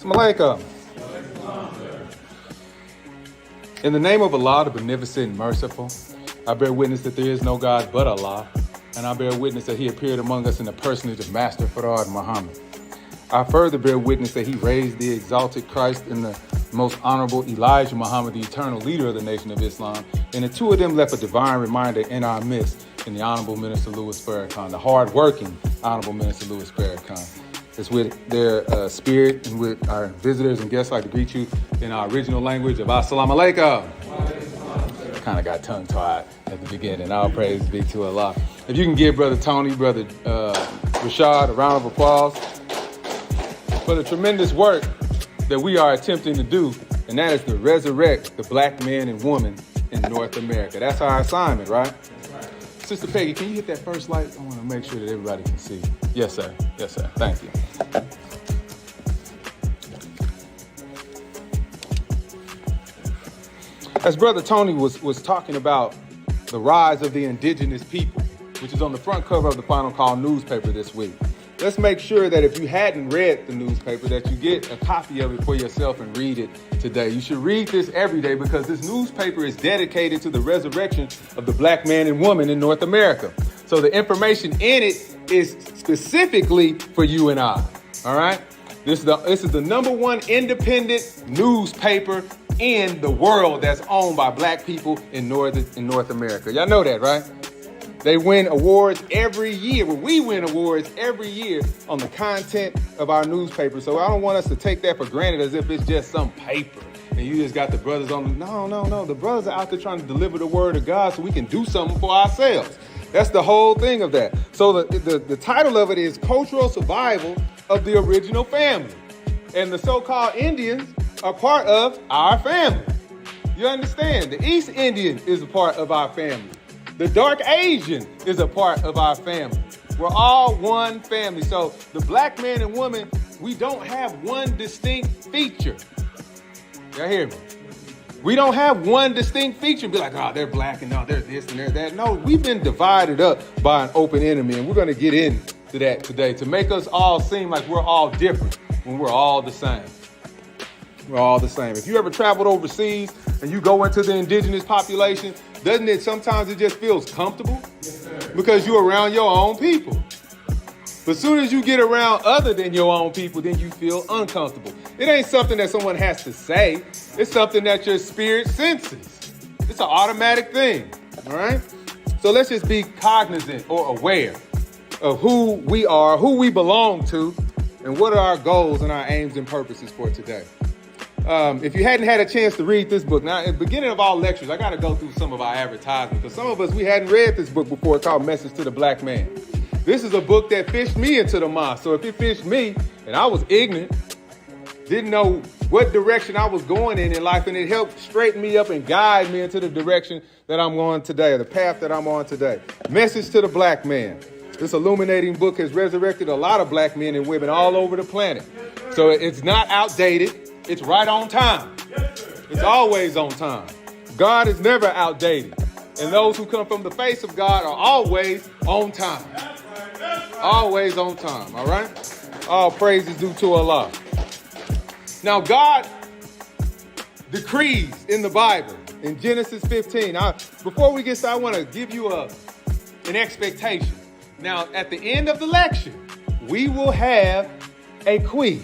Malaikum. In the name of Allah, the beneficent and merciful, I bear witness that there is no God but Allah, and I bear witness that he appeared among us in the personage of Master Farad Muhammad. I further bear witness that he raised the exalted Christ and the most honorable Elijah Muhammad, the eternal leader of the Nation of Islam, and the two of them left a divine reminder in our midst in the Honorable Minister Louis Farrakhan, the hard-working Honorable Minister Louis Farrakhan. It's with their spirit and with our visitors and guests, I'd like to greet you in our original language of Assalamu Alaikum. Kind of got tongue-tied at the beginning. All praise be to Allah. If you can give Brother Tony, Brother Rashad a round of applause for the tremendous work that we are attempting to do, and that is to resurrect the black man and woman in North America. That's our assignment, right? Sister Peggy, can you hit that first light? I want to make sure that everybody can see. Yes, sir. Yes, sir. Thank you. As Brother Tony was talking about the rise of the indigenous people, which is on the front cover of the Final Call newspaper this week, let's make sure that if you hadn't read the newspaper, that you get a copy of it for yourself and read it today. You should read this every day because this newspaper is dedicated to the resurrection of the black man and woman in North America. So the information in it is specifically for you and I. All right? This is the number one independent newspaper in the world that's owned by black people in North America. Y'all know that, right? They win awards every year. Well, we win awards every year on the content of our newspaper. So I don't want us to take that for granted as if it's just some paper and you just got the brothers on. No. The brothers are out there trying to deliver the word of God so we can do something for ourselves. That's the whole thing of that. So the title of it is Cultural Survival of the Original Family. And the so-called Indians are part of our family. You understand? The East Indian is a part of our family. The dark Asian is a part of our family. We're all one family. So the black man and woman, we don't have one distinct feature. Y'all hear me? We don't have one distinct feature. Be like, oh, they're black and no, they're this and they're that. No, we've been divided up by an open enemy. And we're going to get into that today to make us all seem like we're all different when we're all the same. We're all the same. If you ever traveled overseas and you go into the indigenous population, doesn't it sometimes it just feels comfortable? Yes, sir. Because you're around your own people. But as soon as you get around other than your own people, then you feel uncomfortable. It ain't something that someone has to say. It's something that your spirit senses. It's an automatic thing, all right? So let's just be cognizant or aware of who we are, who we belong to, and what are our goals and our aims and purposes for today. If you hadn't had a chance to read this book, now at the beginning of all lectures, I got to go through some of our advertisements because some of us, we hadn't read this book before called Message to the Black Man. This is a book that fished me into the mosque. So if it fished me and I was ignorant, didn't know what direction I was going in life, and it helped straighten me up and guide me into the direction that I'm on today, or the path that I'm on today. Message to the Black Man. This illuminating book has resurrected a lot of black men and women all over the planet. So it's not outdated. It's right on time. It's always on time. God is never outdated. And those who come from the face of God are always on time. Always on time, all right? All praise is due to Allah. Now, God decrees in the Bible, in Genesis 15. Before we get started, I want to give you an expectation. Now, at the end of the lecture, we will have a quiz.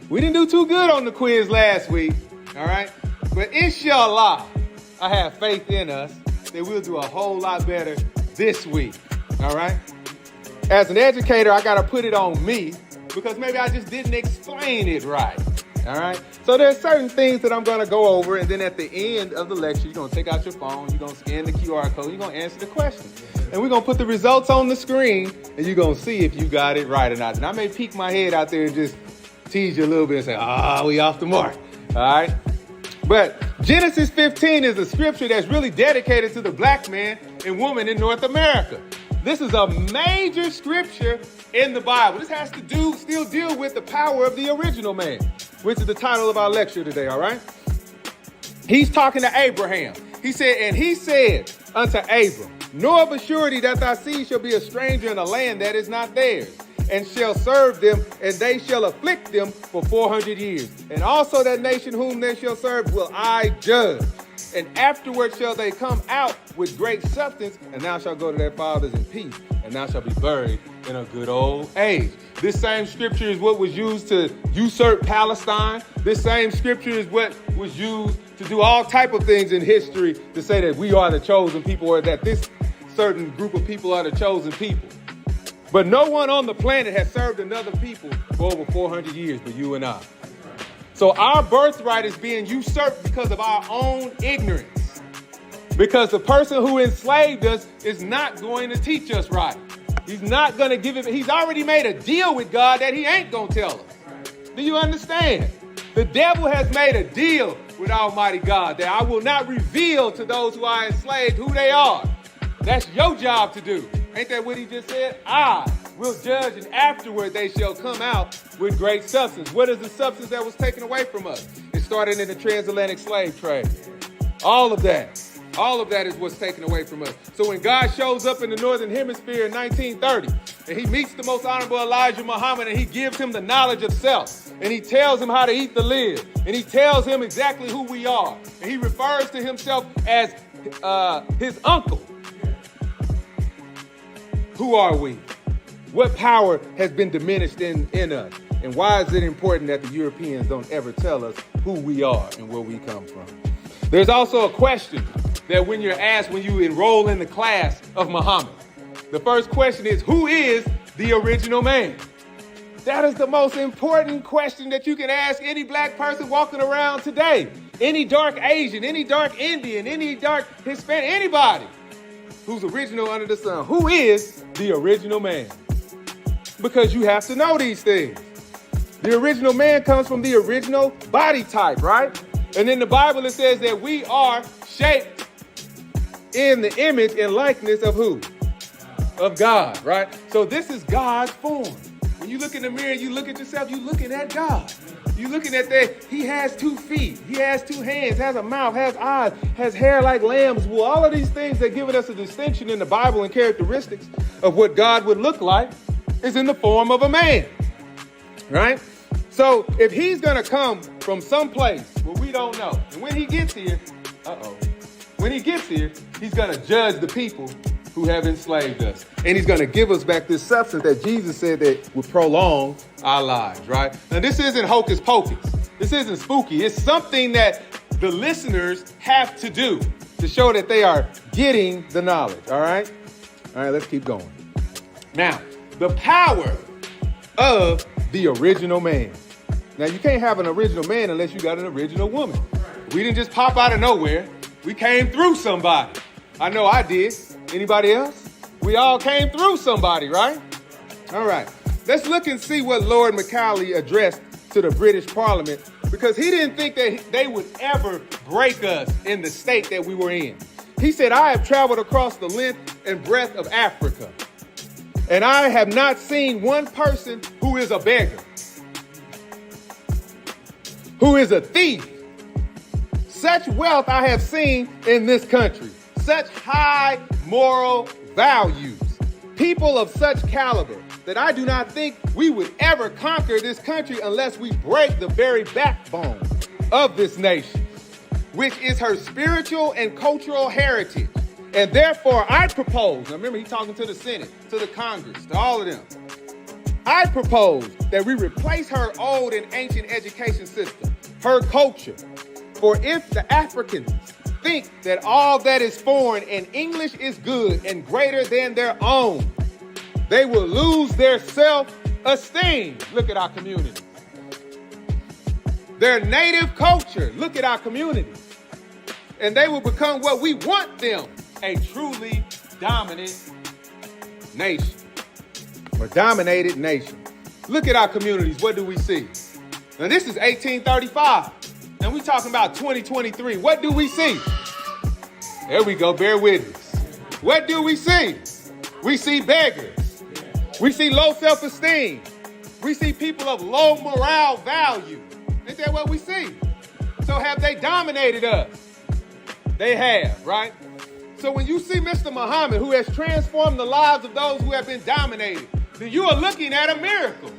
We didn't do too good on the quiz last week, all right? But inshallah, I have faith in us that we'll do a whole lot better this week, all right? As an educator, I got to put it on me because maybe I just didn't explain it right, all right? So there's certain things that I'm going to go over, and then at the end of the lecture, you're going to take out your phone, you're going to scan the QR code, you're going to answer the question. And we're going to put the results on the screen, and you're going to see if you got it right or not. And I may peek my head out there and just tease you a little bit and say, we off the mark, all right? But Genesis 15 is a scripture that's really dedicated to the black man and woman in North America. This is a major scripture in the Bible. This has to still deal with the power of the original man, which is the title of our lecture today, all right? He's talking to Abraham. He said unto Abram, know of a surety that thy seed shall be a stranger in a land that is not theirs, and shall serve them, and they shall afflict them for 400 years. And also that nation whom they shall serve will I judge. And afterward shall they come out with great substance, and thou shalt go to their fathers in peace, and thou shalt be buried in a good old age. This same scripture is what was used to usurp Palestine. This same scripture is what was used to do all type of things in history to say that we are the chosen people, or that this certain group of people are the chosen people. But no one on the planet has served another people for over 400 years but you and I. So our birthright is being usurped because of our own ignorance. Because the person who enslaved us is not going to teach us right. He's not going to give it. He's already made a deal with God that he ain't going to tell us. Do you understand? The devil has made a deal with Almighty God that I will not reveal to those who are enslaved who they are. That's your job to do. Ain't that what he just said? I will judge, and afterward they shall come out with great substance. What is the substance that was taken away from us? It started in the transatlantic slave trade. All of that is what's taken away from us. So when God shows up in the Northern Hemisphere in 1930, and he meets the most honorable Elijah Muhammad, and he gives him the knowledge of self, and he tells him how to eat the live, and he tells him exactly who we are, and he refers to himself as his uncle. Who are we? What power has been diminished in us? And why is it important that the Europeans don't ever tell us who we are and where we come from? There's also a question that when you're asked when you enroll in the class of Muhammad. The first question is, who is the original man? That is the most important question that you can ask any black person walking around today. Any dark Asian, any dark Indian, any dark Hispanic, anybody who's original under the sun. Who is the original man? Because you have to know these things. The original man comes from the original body type, right? And in the Bible it says that we are shaped in the image and likeness of who? Of God, right? So this is God's form. When you look in the mirror, you look at yourself, you're looking at God. You're looking at that. He has 2 feet. He has 2 hands, has a mouth, has eyes, has hair like lamb's wool. All of these things that give us a distinction in the Bible and characteristics of what God would look like is in the form of a man, right? So if he's going to come from some place where we don't know, and when he gets here, he's going to judge the people who have enslaved us. And he's going to give us back this substance that Jesus said that would prolong our lives, right? Now, this isn't hocus pocus. This isn't spooky. It's something that the listeners have to do to show that they are getting the knowledge, all right? All right, let's keep going. Now, the power of the original man. Now, you can't have an original man unless you got an original woman. We didn't just pop out of nowhere. We came through somebody. I know I did. Anybody else? We all came through somebody, right? All right. Let's look and see what Lord Macaulay addressed to the British Parliament, because he didn't think that they would ever break us in the state that we were in. He said, I have traveled across the length and breadth of Africa, and I have not seen one person who is a beggar, who is a thief. Such wealth I have seen in this country. Such high moral values, people of such caliber, that I do not think we would ever conquer this country unless we break the very backbone of this nation, which is her spiritual and cultural heritage. And therefore I propose, now remember he's talking to the Senate, to the Congress, to all of them. I propose that we replace her old and ancient education system, her culture. For if the Africans think that all that is foreign and English is good and greater than their own, they will lose their self-esteem. Look at our community. Their native culture. Look at our community. And they will become what we want them, a truly dominant nation, or dominated nation. Look at our communities. What do we see? Now this is 1835. And we talking about 2023. What do we see? There we go. Bear witness. What do we see? We see beggars. We see low self-esteem. We see people of low moral value. Isn't that what we see? So have they dominated us? They have, right? So when you see Mr. Muhammad, who has transformed the lives of those who have been dominated, then you are looking at a miracle.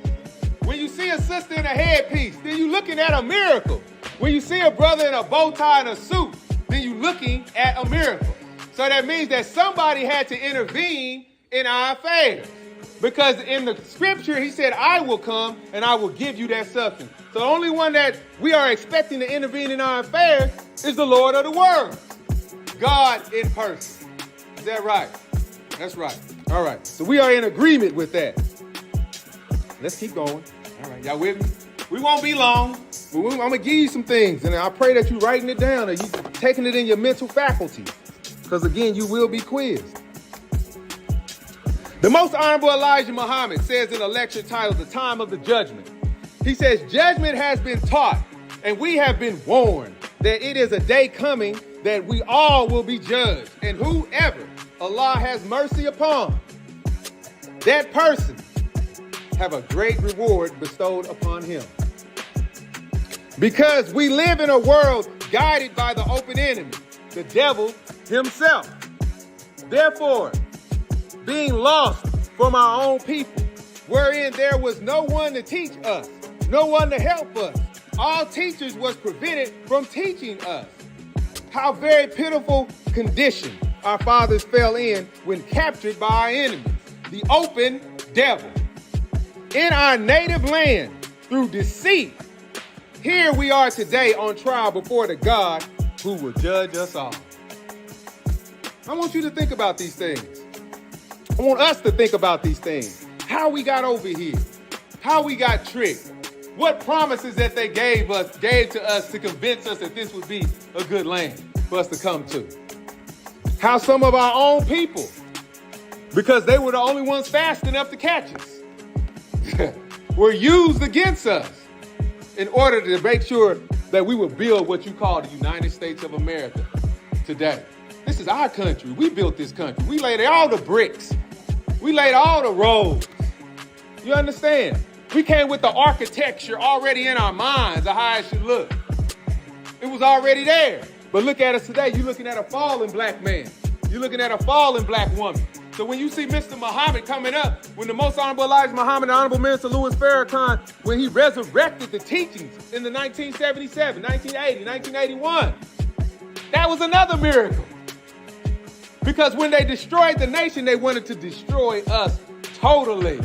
When you see a sister in a headpiece, then you're looking at a miracle. When you see a brother in a bow tie and a suit, then you're looking at a miracle. So that means that somebody had to intervene in our affairs. Because in the scripture, he said, I will come and I will give you that substance. So the only one that we are expecting to intervene in our affairs is the Lord of the world, God in person. Is that right? That's right. All right. So we are in agreement with that. Let's keep going. All right. Y'all with me? We won't be long, but I'm going to give you some things. And I pray that you're writing it down or you taking it in your mental faculty. Because again, you will be quizzed. The Most Honorable Elijah Muhammad says in a lecture titled The Time of the Judgment, he says, judgment has been taught and we have been warned that it is a day coming that we all will be judged. And whoever Allah has mercy upon, that person have a great reward bestowed upon him. Because we live in a world guided by the open enemy, the devil himself. Therefore, being lost from our own people, wherein there was no one to teach us, no one to help us. All teachers was prevented from teaching us. How very pitiful condition our fathers fell in when captured by our enemies, the open devil. In our native land, through deceit, here we are today on trial before the God who will judge us all. I want you to think about these things. I want us to think about these things. How we got over here. How we got tricked. What promises that they gave to us to convince us that this would be a good land for us to come to. How some of our own people, because they were the only ones fast enough to catch us, were used against us in order to make sure that we would build what you call the United States of America today. This is our country. We built this country. We laid all the bricks. We laid all the roads. You understand? We came with the architecture already in our minds of how it should look. It was already there. But look at us today. You're looking at a fallen black man. You're looking at a fallen black woman. So when you see Mr. Muhammad coming up, when the Most Honorable Elijah Muhammad, the Honorable Minister Louis Farrakhan, when he resurrected the teachings in the 1977, 1980, 1981, that was another miracle. Because when they destroyed the nation, they wanted to destroy us totally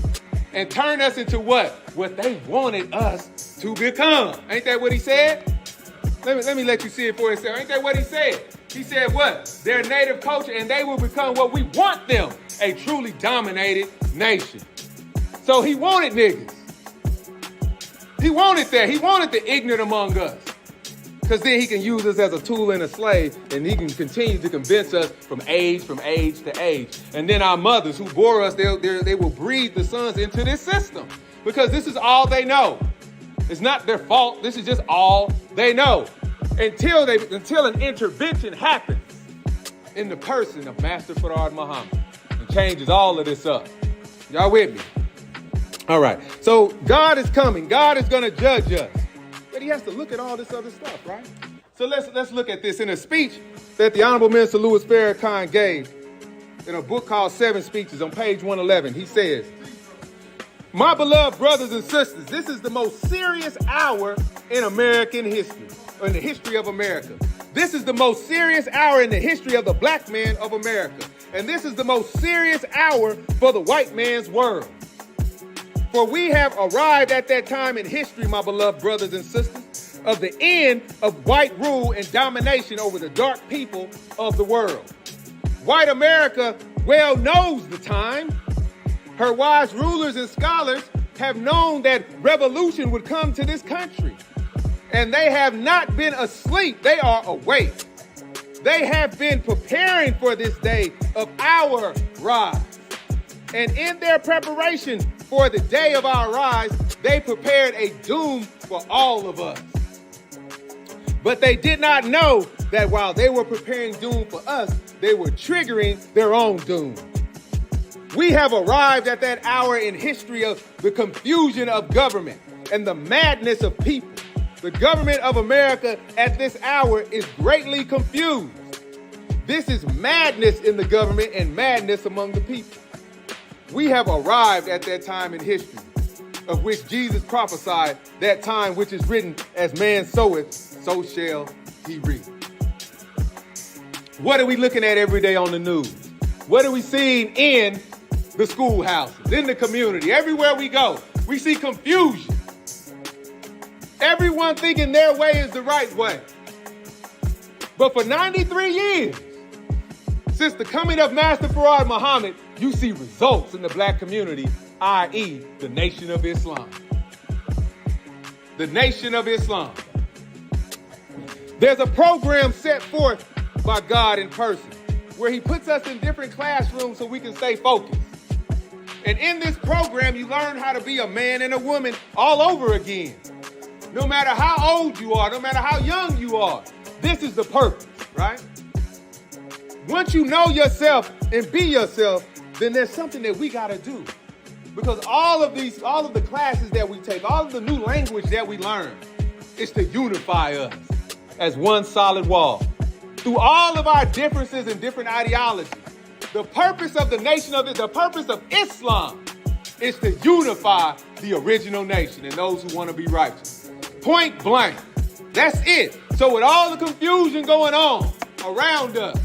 and turn us into what? What they wanted us to become. Ain't that what he said? Let me let you see it for yourself. Ain't that what he said? He said what? Their native culture, and they will become what we want them, a truly dominated nation. So he wanted niggas. He wanted that. He wanted the ignorant among us. Because then he can use us as a tool and a slave, and he can continue to convince us from age to age. And then our mothers who bore us, they will breed the sons into this system. Because this is all they know. It's not their fault. This is just all they know. Until an intervention happens in the person of Master Fard Muhammad and changes all of this up. Y'all with me? All right. So God is coming. God is going to judge us. But he has to look at all this other stuff, right? So let's look at this in a speech that the Honorable Minister Louis Farrakhan gave in a book called 7 Speeches on page 111. He says, my beloved brothers and sisters, this is the most serious hour in American history, or in the history of America. This is the most serious hour in the history of the black man of America. And this is the most serious hour for the white man's world. For we have arrived at that time in history, my beloved brothers and sisters, of the end of white rule and domination over the dark people of the world. White America well knows the time. Her wise rulers and scholars have known that revolution would come to this country. And they have not been asleep. They are awake. They have been preparing for this day of our rise. And in their preparation for the day of our rise, they prepared a doom for all of us. But they did not know that while they were preparing doom for us, they were triggering their own doom. We have arrived at that hour in history of the confusion of government and the madness of people. The government of America at this hour is greatly confused. This is madness in the government and madness among the people. We have arrived at that time in history of which Jesus prophesied, that time which is written, as man soweth, so shall he reap. What are we looking at every day on the news? What are we seeing in the schoolhouses, in the community? Everywhere we go, we see confusion. Everyone thinking their way is the right way. But for 93 years, since the coming of Master Fard Muhammad, you see results in the black community, i.e. the Nation of Islam. The Nation of Islam. There's a program set forth by God in person where he puts us in different classrooms so we can stay focused. And in this program, you learn how to be a man and a woman all over again. No matter how old you are, no matter how young you are, this is the purpose, right? Once you know yourself and be yourself, then there's something that we got to do. Because all of the classes that we take, all of the new language that we learn, is to unify us as one solid wall. Through all of our differences and different ideologies, the purpose of the purpose of Islam is to unify the original nation and those who want to be righteous. Point blank. That's it. So with all the confusion going on around us,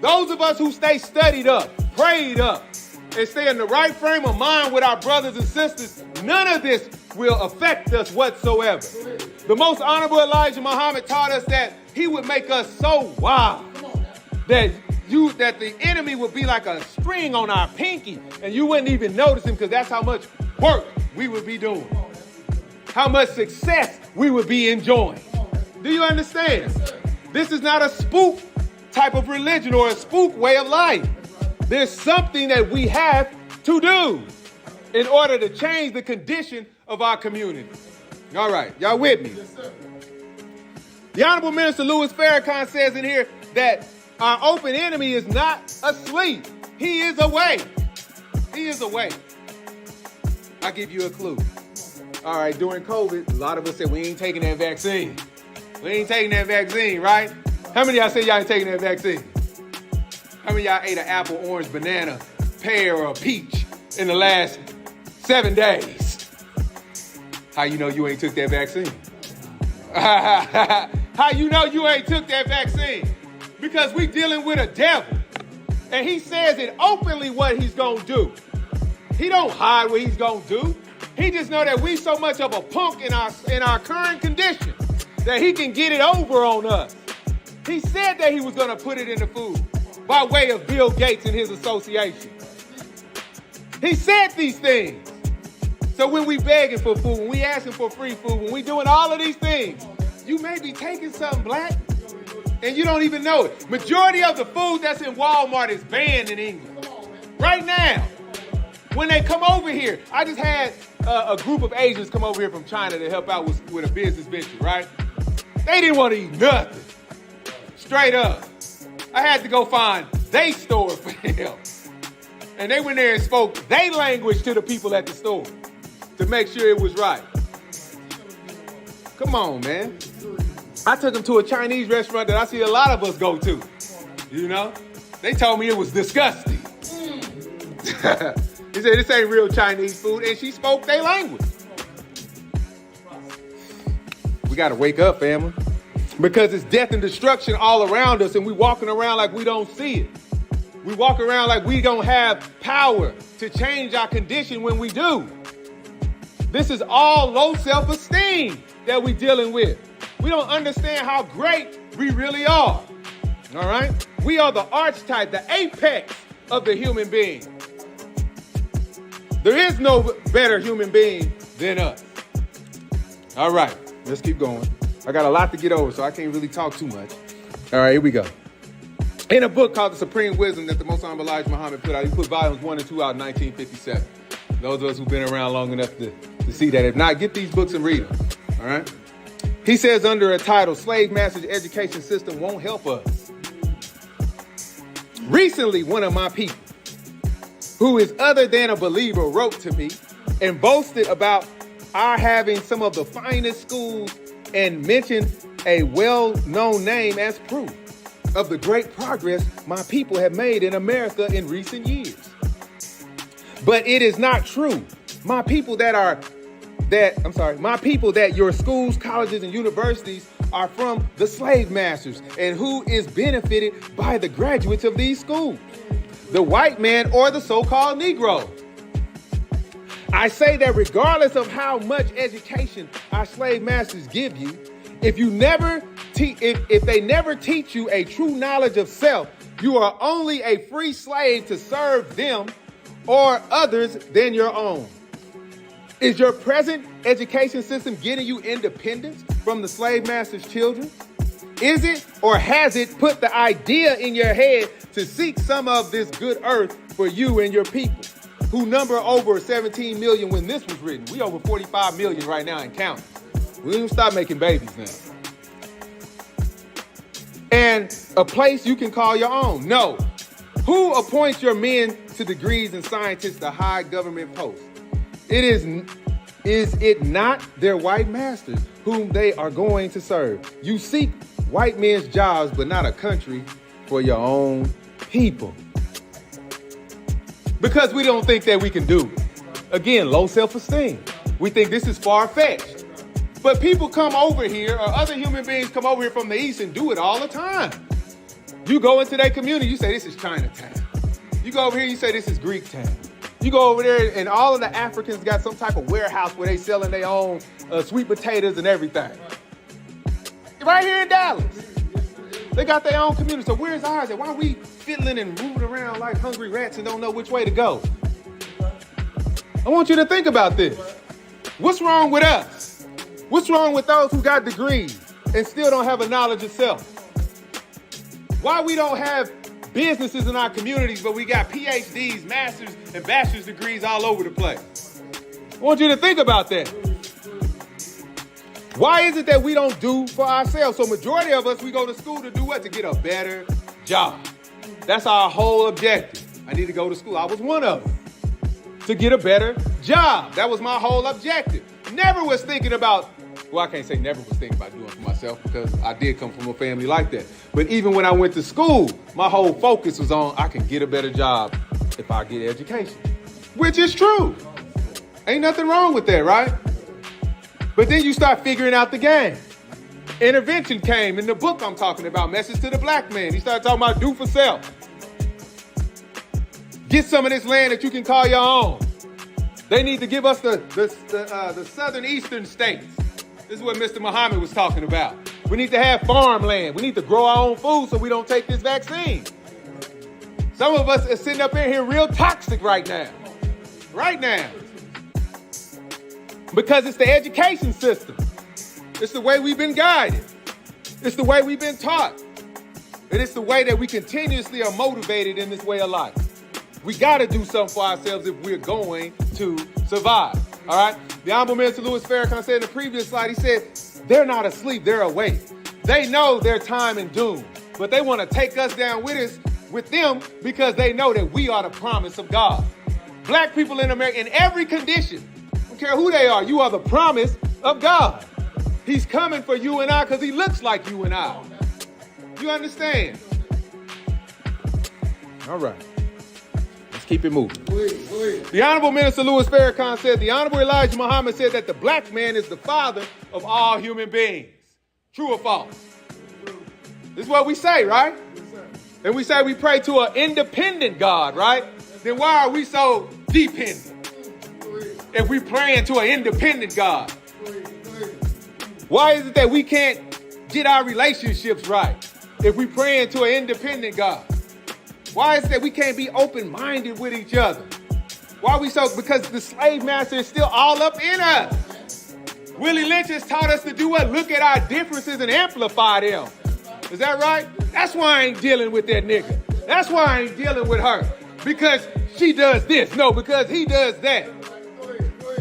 those of us who stay studied up, prayed up, and stay in the right frame of mind with our brothers and sisters, none of this will affect us whatsoever. The most honorable Elijah Muhammad taught us that he would make us so wild that the enemy would be like a string on our pinky and you wouldn't even notice him, because that's how much work we would be doing. How much success we would be enjoying. Do you understand? This is not a spook type of religion or a spook way of life. There's something that we have to do in order to change the condition of our community. All right, y'all with me? The Honorable Minister Louis Farrakhan says in here that our open enemy is not asleep. He is awake. He is awake. I'll give you a clue. All right, during COVID, a lot of us said we ain't taking that vaccine. We ain't taking that vaccine, right? How many of y'all say y'all ain't taking that vaccine? How many of y'all ate an apple, orange, banana, pear, or peach in the last 7 days? How you know you ain't took that vaccine? How you know you ain't took that vaccine? Because we dealing with a devil. And he says it openly what he's gonna do. He don't hide what he's gonna do. He just know that we so much of a punk in our current condition that he can get it over on us. He said that he was gonna put it in the food by way of Bill Gates and his association. He said these things. So when we begging for food, when we asking for free food, when we doing all of these things, you may be taking something, black, and you don't even know it. Majority of the food that's in Walmart is banned in England. Right now. When they come over here, I just had a group of Asians come over here from China to help out with a business venture, right? They didn't want to eat nothing. Straight up. I had to go find they store for them. And they went there and spoke they language to the people at the store to make sure it was right. Come on, man. I took them to a Chinese restaurant that I see a lot of us go to. You know? They told me it was disgusting. He said, this ain't real Chinese food, and she spoke their language. We got to wake up, family. Because it's death and destruction all around us, and we walking around like we don't see it. We walk around like we don't have power to change our condition when we do. This is all low self-esteem that we're dealing with. We don't understand how great we really are. All right? We are the archetype, the apex of the human being. There is no better human being than us. All right, let's keep going. I got a lot to get over, so I can't really talk too much. All right, here we go. In a book called The Supreme Wisdom that the Most Honorable Elijah Muhammad put out, he put volumes 1 and 2 out in 1957. Those of us who've been around long enough to see that. If not, get these books and read them. All right? He says under a title, Slave Master's Education System Won't Help Us. Recently, one of my people, who is other than a believer, wrote to me and boasted about our having some of the finest schools and mentioned a well-known name as proof of the great progress my people have made in America in recent years. But it is not true. My people that your schools, colleges, and universities are from the slave masters. And who is benefited by the graduates of these schools? The white man or the so-called Negro. I say that regardless of how much education our slave masters give you, if they never teach you a true knowledge of self, you are only a free slave to serve them or others than your own. Is your present education system getting you independence from the slave master's children? Is it, or has it put the idea in your head to seek some of this good earth for you and your people, who number over 17 million when this was written? We over 45 million right now and counting. We don't stop making babies now. And a place you can call your own. No. Who appoints your men to degrees and scientists to high government posts? Is it not their white masters whom they are going to serve? You seek white men's jobs, but not a country for your own people. Because we don't think that we can do it. Again, low self-esteem. We think this is far-fetched. But people come over here, or other human beings come over here from the East and do it all the time. You go into their community, you say this is Chinatown. You go over here, you say this is Greek town. You go over there and all of the Africans got some type of warehouse where they selling their own sweet potatoes and everything. Right here in Dallas. They got their own community. So where's ours at? Why are we fiddling and moving around like hungry rats and don't know which way to go? I want you to think about this. What's wrong with us? What's wrong with those who got degrees and still don't have a knowledge of self? Why we don't have businesses in our communities, but we got PhDs, masters, and bachelor's degrees all over the place? I want you to think about that. Why is it that we don't do for ourselves? So majority of us, we go to school to do what? To get a better job. That's our whole objective. I need to go to school. I was one of them. To get a better job. That was my whole objective. Never was thinking about, well, I can't say never was thinking about doing it for myself because I did come from a family like that. But even when I went to school, my whole focus was on I can get a better job if I get education. Which is true. Ain't nothing wrong with that, right? But then you start figuring out the game. Intervention came in the book I'm talking about, Message to the Black Man. He started talking about do for self. Get some of this land that you can call your own. They need to give us the southern eastern states. This is what Mr. Muhammad was talking about. We need to have farmland. We need to grow our own food so we don't take this vaccine. Some of us are sitting up in here real toxic right now. Right now. Because it's the education system. It's the way we've been guided. It's the way we've been taught. And it's the way that we continuously are motivated in this way of life. We got to do something for ourselves if we're going to survive. All right? The Honorable Minister Louis Farrakhan said in the previous slide, he said, they're not asleep, they're awake. They know their time and doom, but they want to take us down with them because they know that we are the promise of God. Black people in America, in every condition, I don't care who they are, you are the promise of God. He's coming for you and I because he looks like you and I. You understand? All right. Keep it moving. The Honorable Minister Louis Farrakhan said, the Honorable Elijah Muhammad said that the black man is the father of all human beings. True or false? This is what we say, right? And we say we pray to an independent God, right? Then why are we so dependent? If we praying to an independent God. Why is it that we can't get our relationships right if we praying to an independent God? Why is it that we can't be open-minded with each other? Why are we so? Because the slave master is still all up in us. Willie Lynch has taught us to do what? Look at our differences and amplify them. Is that right? That's why I ain't dealing with that nigga. That's why I ain't dealing with her. Because she does this. No, because he does that.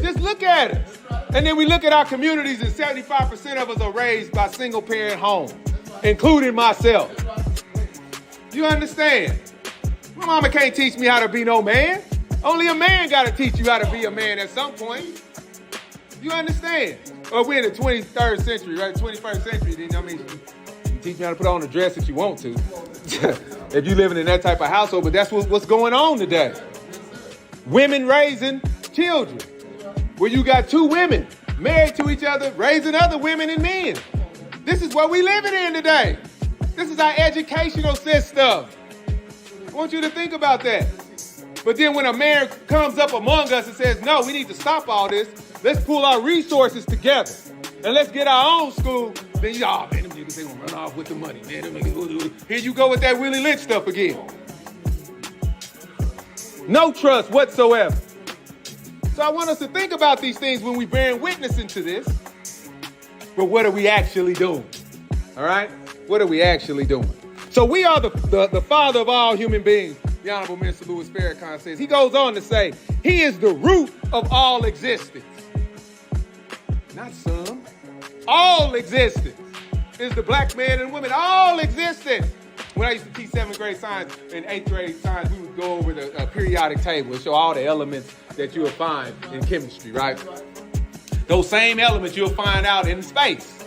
Just look at us. And then we look at our communities and 75% of us are raised by single-parent homes, including myself. You understand? My mama can't teach me how to be no man. Only a man got to teach you how to be a man at some point. You understand? Or we're in the 23rd century, right? 21st century. Then, I mean, you teach me how to put on the dress if you want to. If you're living in that type of household, but that's what's going on today. women raising children, where you got two women married to each other, raising other women and men. This is what we living in today. This is our educational system. I want you to think about that. But then when a man comes up among us and says, no, we need to stop all this, let's pull our resources together, and let's get our own school, then you, oh man, them niggas, they gonna run off with the money, man. Them niggas, here you go with that Willie Lynch stuff again. No trust whatsoever. So I want us to think about these things when we bearing witness into this. But what are we actually doing? All right? What are we actually doing? So we are the father of all human beings, the Honorable Minister Louis Farrakhan says. He goes on to say, he is the root of all existence. Not some. All existence is the black man and woman. All existence. When I used to teach 7th grade science and 8th grade science, we would go over the periodic table and show all the elements that you will find in chemistry, right? Those same elements you'll find out in space.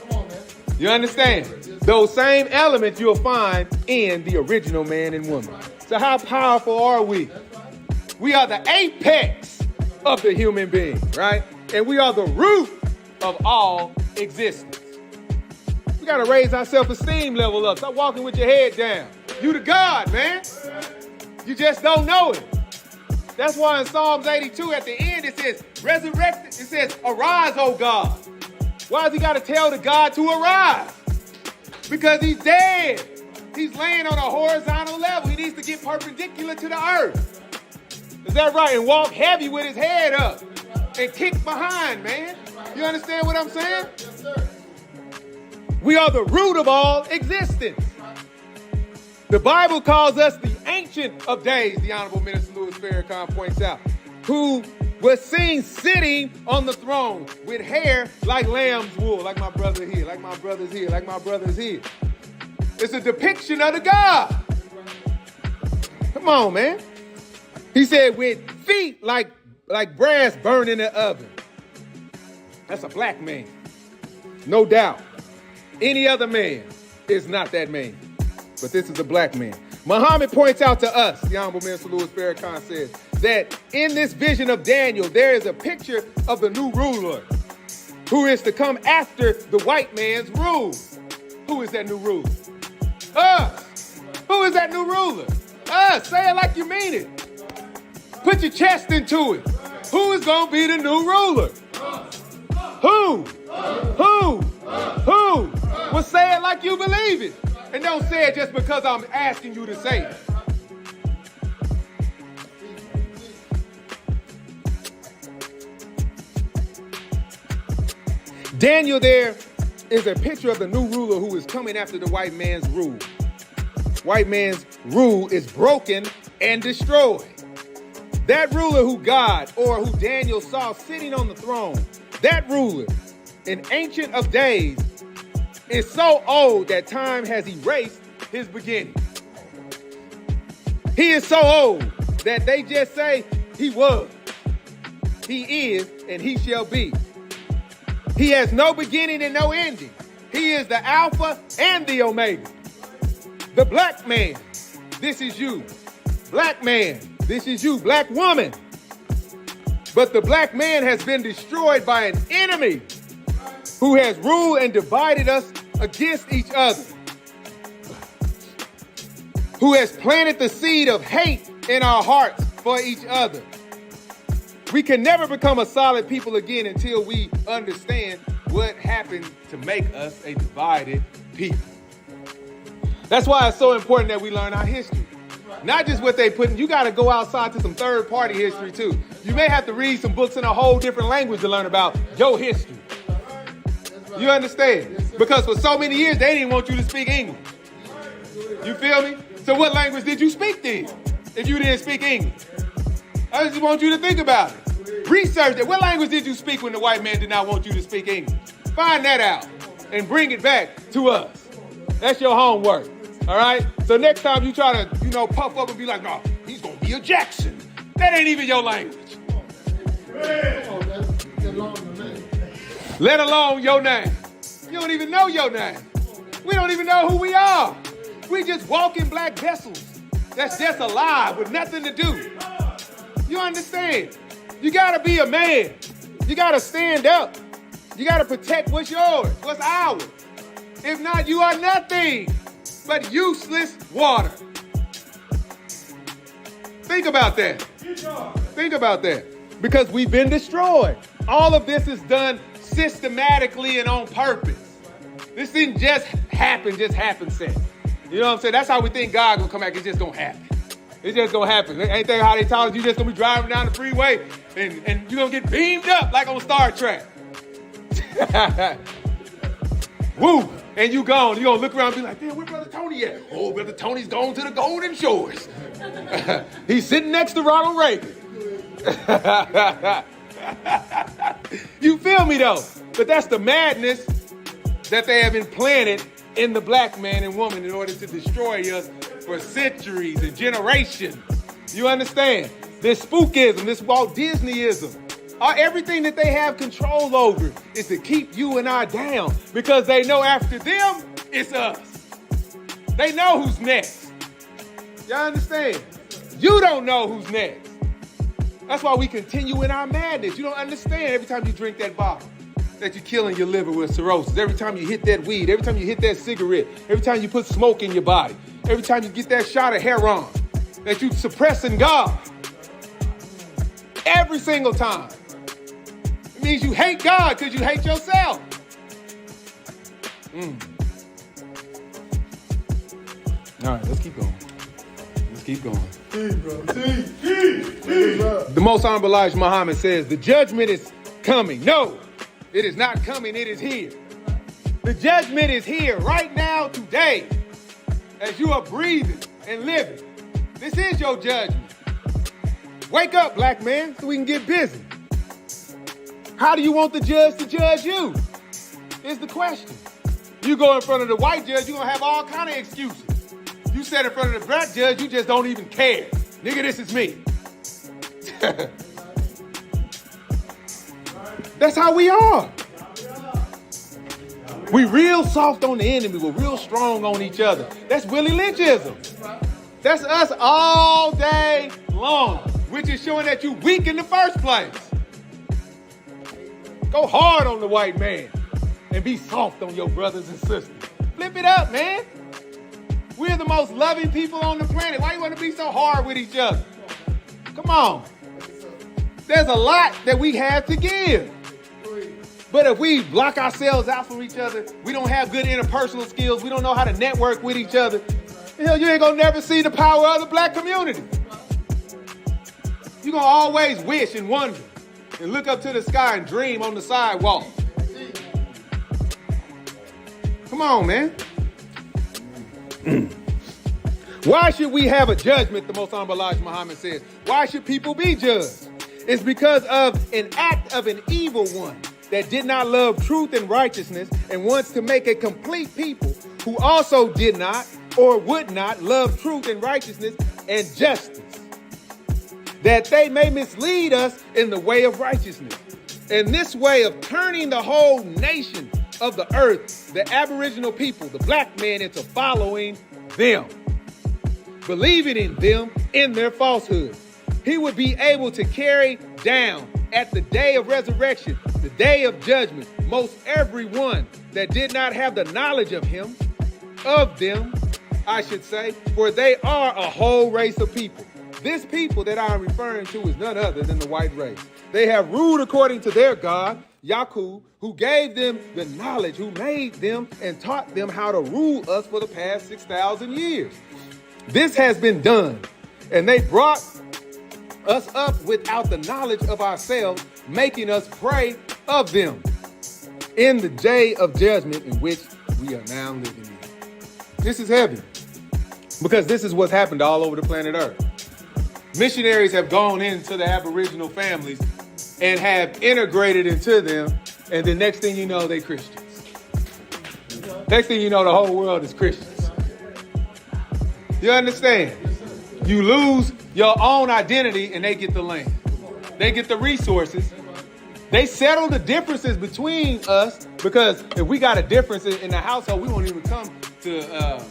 You understand? Those same elements you'll find in the original man and woman. So how powerful are we? We are the apex of the human being, right? And we are the root of all existence. We got to raise our self-esteem level up. Stop walking with your head down. You the God, man. You just don't know it. That's why in Psalms 82 at the end it says, resurrected. It says, arise, O God. Why does he got to tell the God to arise? Because he's dead. He's laying on a horizontal level. He needs to get perpendicular to the earth. Is that right? And walk heavy with his head up and kick behind, man. You understand what I'm saying? Yes, sir. We are the root of all existence. The Bible calls us the Ancient of Days, the Honorable Minister Louis Farrakhan points out, who was seen sitting on the throne with hair like lamb's wool, like my brother here, like my brother's here, like my brother's here. It's a depiction of the God. Come on, man. He said with feet like brass burned in the oven. That's a black man. No doubt. Any other man is not that man. But this is a black man. Muhammad points out to us, the Honorable Minister Louis Farrakhan says, that in this vision of Daniel, there is a picture of the new ruler who is to come after the white man's rule. Who is that new ruler? Us. Who is that new ruler? Us. Say it like you mean it. Put your chest into it. Who is going to be the new ruler? Who? Well, say it like you believe it. And don't say it just because I'm asking you to say it. Daniel there is a picture of the new ruler who is coming after the white man's rule. White man's rule is broken and destroyed. That ruler who God, or who Daniel saw sitting on the throne, that ruler, an Ancient of Days, is so old that time has erased his beginning. He is so old that they just say he was, he is, and he shall be. He has no beginning and no ending. He is the Alpha and the Omega. The black man, this is you. Black man, this is you. Black woman. But the black man has been destroyed by an enemy who has ruled and divided us against each other, who has planted the seed of hate in our hearts for each other. We can never become a solid people again until we understand what happened to make us a divided people. That's why it's so important that we learn our history. Not just what they put in. You got to go outside to some third-party history, too. You may have to read some books in a whole different language to learn about your history. You understand? Because for so many years, they didn't want you to speak English. You feel me? So what language did you speak then if you didn't speak English? I just want you to think about it. Research it. What language did you speak when the white man did not want you to speak English? Find that out and bring it back to us. That's your homework. All right? So next time you try to, puff up and be like, no, he's going to be a Jackson. That ain't even your language. Let alone your name. You don't even know your name. We don't even know who we are. We just walking black vessels that's just alive with nothing to do. You understand? You gotta be a man. You gotta stand up. You gotta protect what's yours, what's ours. If not, you are nothing but useless water. Think about that. Think about that. Because we've been destroyed. All of this is done systematically and on purpose. This didn't just happen sense. You know what I'm saying? That's how we think God gonna come back. It just don't happen. It's just gonna happen. Ain't that how they taught us? You just gonna be driving down the freeway and you're gonna get beamed up like on Star Trek. Woo! And you gone. You gonna look around and be like, damn, where Brother Tony at? Oh, Brother Tony's gone to the Golden Shores. He's sitting next to Ronald Reagan. You feel me though? But that's the madness that they have implanted in the black man and woman in order to destroy us for centuries and generations. You understand? This spookism, this Walt Disneyism, everything that they have control over is to keep you and I down because they know after them, it's us. They know who's next. Y'all understand? You don't know who's next. That's why we continue in our madness. You don't understand every time you drink that bottle that you're killing your liver with cirrhosis. Every time you hit that weed, every time you hit that cigarette, every time you put smoke in your body, every time you get that shot of heroin, that you suppressing God. Every single time. It means you hate God because you hate yourself. All right, let's keep going. Let's keep going. The most honorable Elijah Muhammad says, the judgment is coming. No, it is not coming. It is here. The judgment is here right now, today, as you are breathing and living. This is your judgment. Wake up, black man, so we can get busy. How do you want the judge to judge you? Is the question. You go in front of the white judge, you're going to have all kind of excuses. You sit in front of the black judge, you just don't even care. Nigga, this is me. That's how we are. We real soft on the enemy. We're real strong on each other. That's Willie Lynchism. That's us all day long, which is showing that you weak in the first place. Go hard on the white man and be soft on your brothers and sisters. Flip it up, man. We're the most loving people on the planet. Why you want to be so hard with each other? Come on. There's a lot that we have to give. But if we block ourselves out from each other, we don't have good interpersonal skills, we don't know how to network with each other, hell, you ain't gonna never see the power of the black community. You're gonna always wish and wonder and look up to the sky and dream on the sidewalk. Come on, man. Why should we have a judgment, the most honorable Elijah Muhammad says? Why should people be judged? It's because of an act of an evil one that did not love truth and righteousness and wants to make a complete people who also did not or would not love truth and righteousness and justice, that they may mislead us in the way of righteousness. And this way of turning the whole nation of the earth, the aboriginal people, the black man, into following them, believing in them in their falsehood. He would be able to carry down at the day of resurrection, the day of judgment, most everyone that did not have the knowledge of him, of them, I should say, for they are a whole race of people. This people that I am referring to is none other than the white race. They have ruled according to their God, Yakub, who gave them the knowledge, who made them and taught them how to rule us for the past 6,000 years. This has been done, and they brought us up without the knowledge of ourselves, making us prey of them in the day of judgment in which we are now living in. This is heavy, because this is what's happened all over the planet Earth. Missionaries have gone into the Aboriginal families and have integrated into them, and the next thing you know, they Christians. Next thing you know, the whole world is Christians. You understand? You lose your own identity and they get the land. They get the resources. They settle the differences between us, because if we got a difference in the household, we won't even come to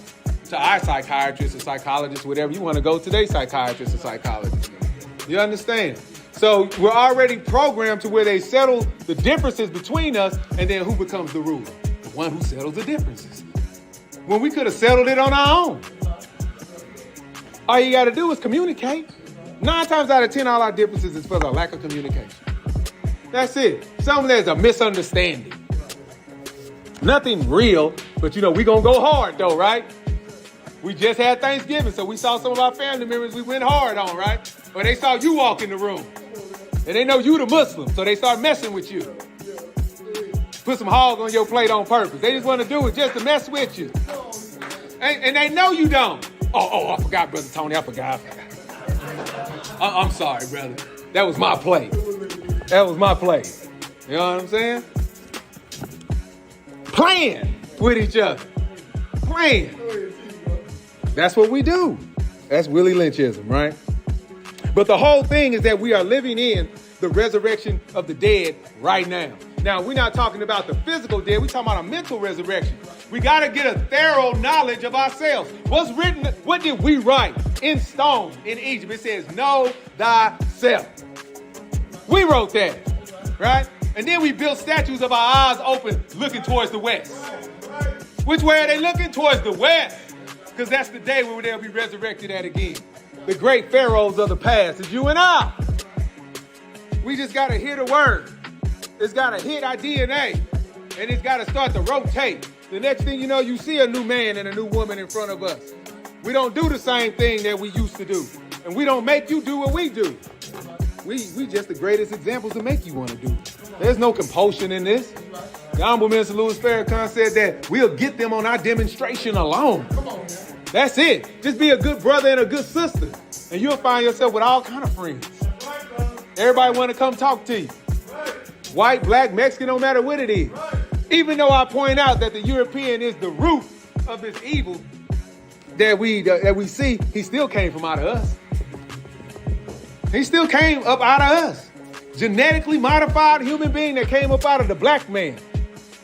our psychiatrist or psychologist, whatever you want to go to their psychiatrist or psychologist. You understand? So we're already programmed to where they settle the differences between us, and then who becomes the ruler? The one who settles the differences. When we could have settled it on our own. All you got to do is communicate. 9 times out of 10, all our differences is for the lack of communication. That's it. Some of there's a misunderstanding. Nothing real, but we gonna go hard though, right? We just had Thanksgiving, so we saw some of our family members we went hard on, right? Or they saw you walk in the room. And they know you the Muslim, so they start messing with you. Put some hog on your plate on purpose. They just want to do it just to mess with you. And they know you don't. Oh, I forgot, Brother Tony, I forgot. I'm sorry, brother. That was my plate. That was my plate. You know what I'm saying? Playing with each other. Playing. That's what we do. That's Willie Lynchism, right? But the whole thing is that we are living in the resurrection of the dead right now. Now, we're not talking about the physical dead. We're talking about a mental resurrection. We got to get a thorough knowledge of ourselves. What's written? What did we write in stone in Egypt? It says, know thyself. We wrote that, right? And then we built statues of our eyes open, looking towards the west. Which way are they looking? Towards the west. Because that's the day where they'll be resurrected at again. The great pharaohs of the past is you and I. We just got to hear the word. It's got to hit our DNA. And it's got to start to rotate. The next thing you know, you see a new man and a new woman in front of us. We don't do the same thing that we used to do. And we don't make you do what we do. We just the greatest examples to make you want to do it. There's no compulsion in this. The Honorable Minister Louis Farrakhan said that we'll get them on our demonstration alone. That's it. Just be a good brother and a good sister. And you'll find yourself with all kind of friends. Everybody want to come talk to you. White, black, Mexican, no matter what it is. Even though I point out that the European is the root of this evil that we see, he still came from out of us. He still came up out of us. Genetically modified human being that came up out of the black man.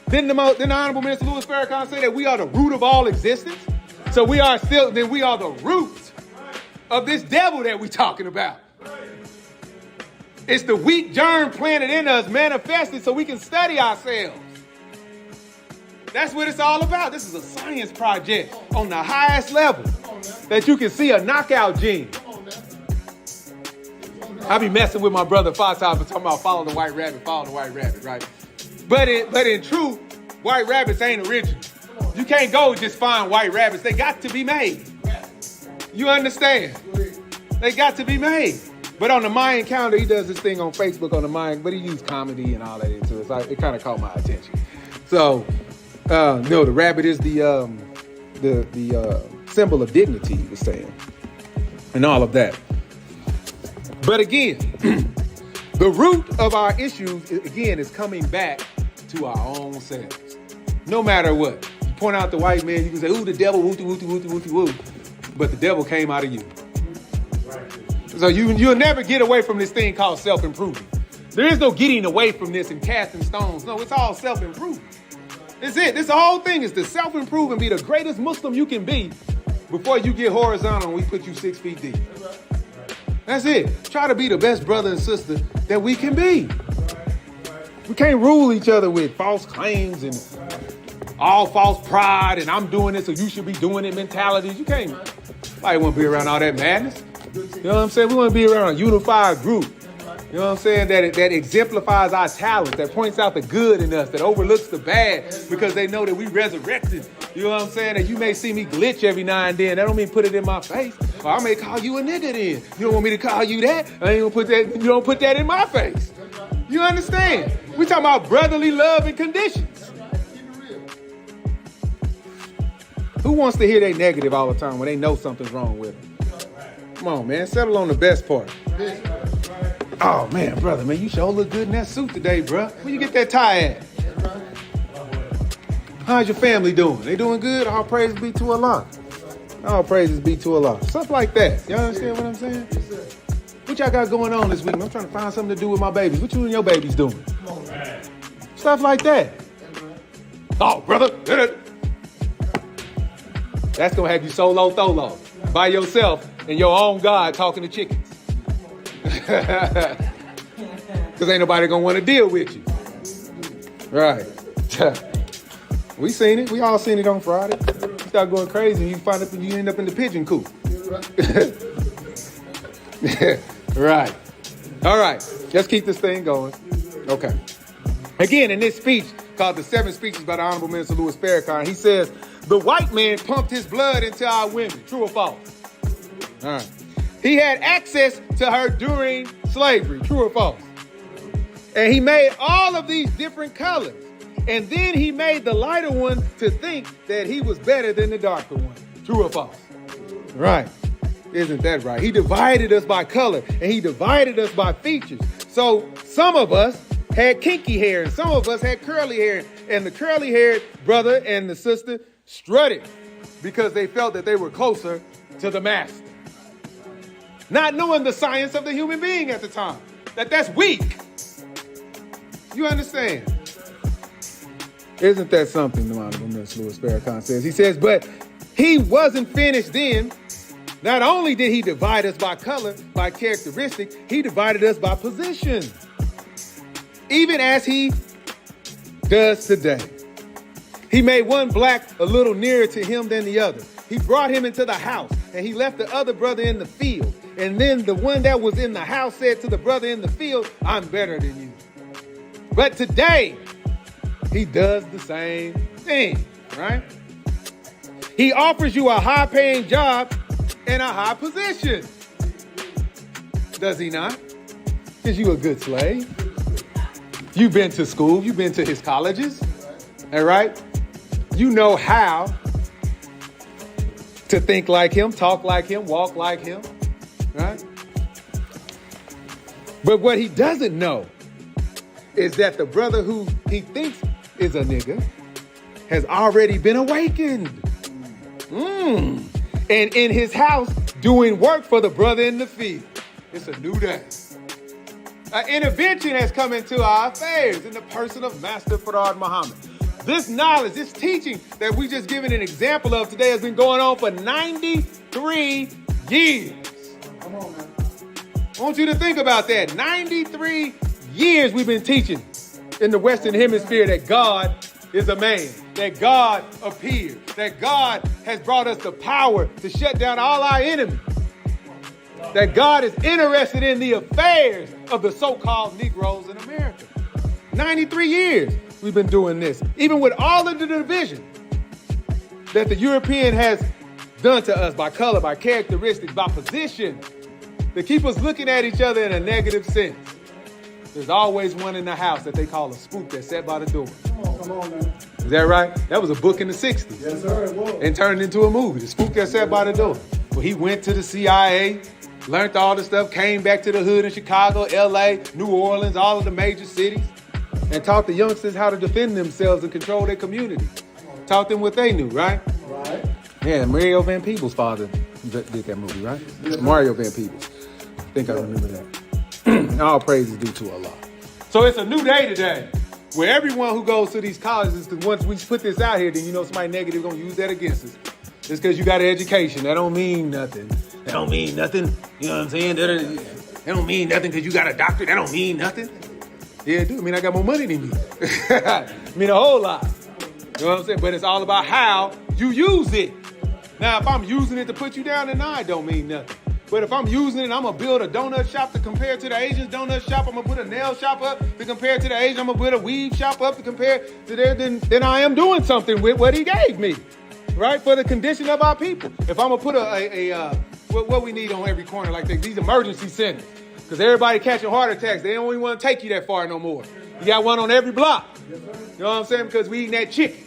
Then the Honorable Minister Louis Farrakhan said that we are the root of all existence. So we are the root of this devil that we're talking about. It's the weak germ planted in us, manifested so we can study ourselves. That's what it's all about. This is a science project on the highest level that you can see a knockout gene. I be messing with my brother Fox talking about follow the white rabbit, right? But in truth, white rabbits ain't original. You can't go just find white rabbits. They got to be made. You understand? They got to be made. But on the Mayan calendar, he does this thing on Facebook on the Mayan, but he used comedy and all that into it. So it kind of caught my attention. So, no, the rabbit is the symbol of dignity, he was saying, and all of that. But again, the root of our issues, again, is coming back to our own selves. No matter what. You point out the white man, you can say, ooh, the devil, woo. But the devil came out of you. So you'll never get away from this thing called self-improvement. There is no getting away from this and casting stones. No, it's all self-improvement. It's it. This whole thing is to self-improve and be the greatest Muslim you can be before you get horizontal and we put you 6 feet deep. That's it. Try to be the best brother and sister that we can be. We can't rule each other with false claims and all false pride and I'm doing it so you should be doing it mentalities. You can't. Nobody want to be around all that madness. You know what I'm saying? We want to be around a unified group. You know what I'm saying? That exemplifies our talent, that points out the good in us, that overlooks the bad because they know that we resurrected. You know what I'm saying? That you may see me glitch every now and then. That don't mean put it in my face. Or I may call you a nigga then. You don't want me to call you that? I ain't gonna put that. You don't put that in my face. You understand? We talking about brotherly love and conditions. Who wants to hear they negative all the time when they know something's wrong with them? Come on, man. Settle on the best part. Oh, man, brother, man, you sure look good in that suit today, bro. Where you get that tie at? How's your family doing? They doing good? All praises be to Allah. All praises be to Allah. Stuff like that. Y'all understand what I'm saying? What y'all got going on this week? I'm trying to find something to do with my babies. What you and your babies doing? Stuff like that. Oh, brother. That's going to have you solo tholo by yourself and your own God talking to chickens. Because ain't nobody going to want to deal with you. Right. We seen it. We all seen it on Friday. You start going crazy and you end up in the pigeon coop. Right. All right. Let's keep this thing going. Okay. Again, in this speech called The 7 Speeches by the Honorable Minister Louis Farrakhan, he says, the white man pumped his blood into our women. True or false? All right. He had access to her during slavery. True or false? And he made all of these different colors. And then he made the lighter one to think that he was better than the darker one. True or false? Right. Isn't that right? He divided us by color and he divided us by features. So some of us had kinky hair and some of us had curly hair. And the curly haired brother and the sister strutted because they felt that they were closer to the master. Not knowing the science of the human being at the time. That's weak. You understand? Isn't that something, the Honorable Minister Louis Farrakhan says? He says, but he wasn't finished then. Not only did he divide us by color, by characteristic, he divided us by position. Even as he does today. He made one black a little nearer to him than the other. He brought him into the house and he left the other brother in the field. And then the one that was in the house said to the brother in the field, I'm better than you. But today, he does the same thing, right? He offers you a high-paying job and a high position. Does he not? Because you a good slave. You've been to school. You've been to his colleges. All right? You know how to think like him, talk like him, walk like him, right? But what he doesn't know is that the brother who he thinks is a nigga has already been awakened. And in his house, doing work for the brother in the field. It's a new day. An intervention has come into our affairs in the person of Master Farad Muhammad. This knowledge, this teaching that we just given an example of today has been going on for 93 years. Come on, man. I want you to think about that. 93 years we've been teaching in the Western Hemisphere that God is a man, that God appeared, that God has brought us the power to shut down all our enemies, that God is interested in the affairs of the so-called Negroes in America. 93 years we've been doing this, even with all of the division that the European has done to us by color, by characteristics, by position, to keep us looking at each other in a negative sense. There's always one in the house that they call a spook that sat by the door. Come on, man. Is that right? That was a book in the 60s. Yes, sir, it was. And turned into a movie, The Spook That Sat by the Door. Well, he went to the CIA, learned all the stuff, came back to the hood in Chicago, LA, New Orleans, all of the major cities, and taught the youngsters how to defend themselves and control their community. Taught them what they knew, right? Right. Yeah, Mario Van Peebles' father did that movie, right? Yes. Mario Van Peebles. I think I remember that. All praises due to Allah. So it's a new day today where everyone who goes to these colleges, because once we put this out here, then you know somebody negative going to use that against us. Just because you got an education, that don't mean nothing. That don't mean nothing. You know what I'm saying? That don't mean nothing because you got a doctorate. That don't mean nothing. Yeah, it do. I mean, I got more money than you. I mean, a whole lot. You know what I'm saying? But it's all about how you use it. Now, if I'm using it to put you down, then it don't mean nothing. But if I'm using it, I'm going to build a donut shop to compare to the Asian's donut shop. I'm going to put a nail shop up to compare to the Asian. I'm going to put a weave shop up to compare to theirs. Then I am doing something with what he gave me, right? For the condition of our people. If I'm going to put what we need on every corner, like these emergency centers, because everybody catching heart attacks. They don't even want to take you that far no more. You got one on every block. You know what I'm saying? Because we eating that chicken.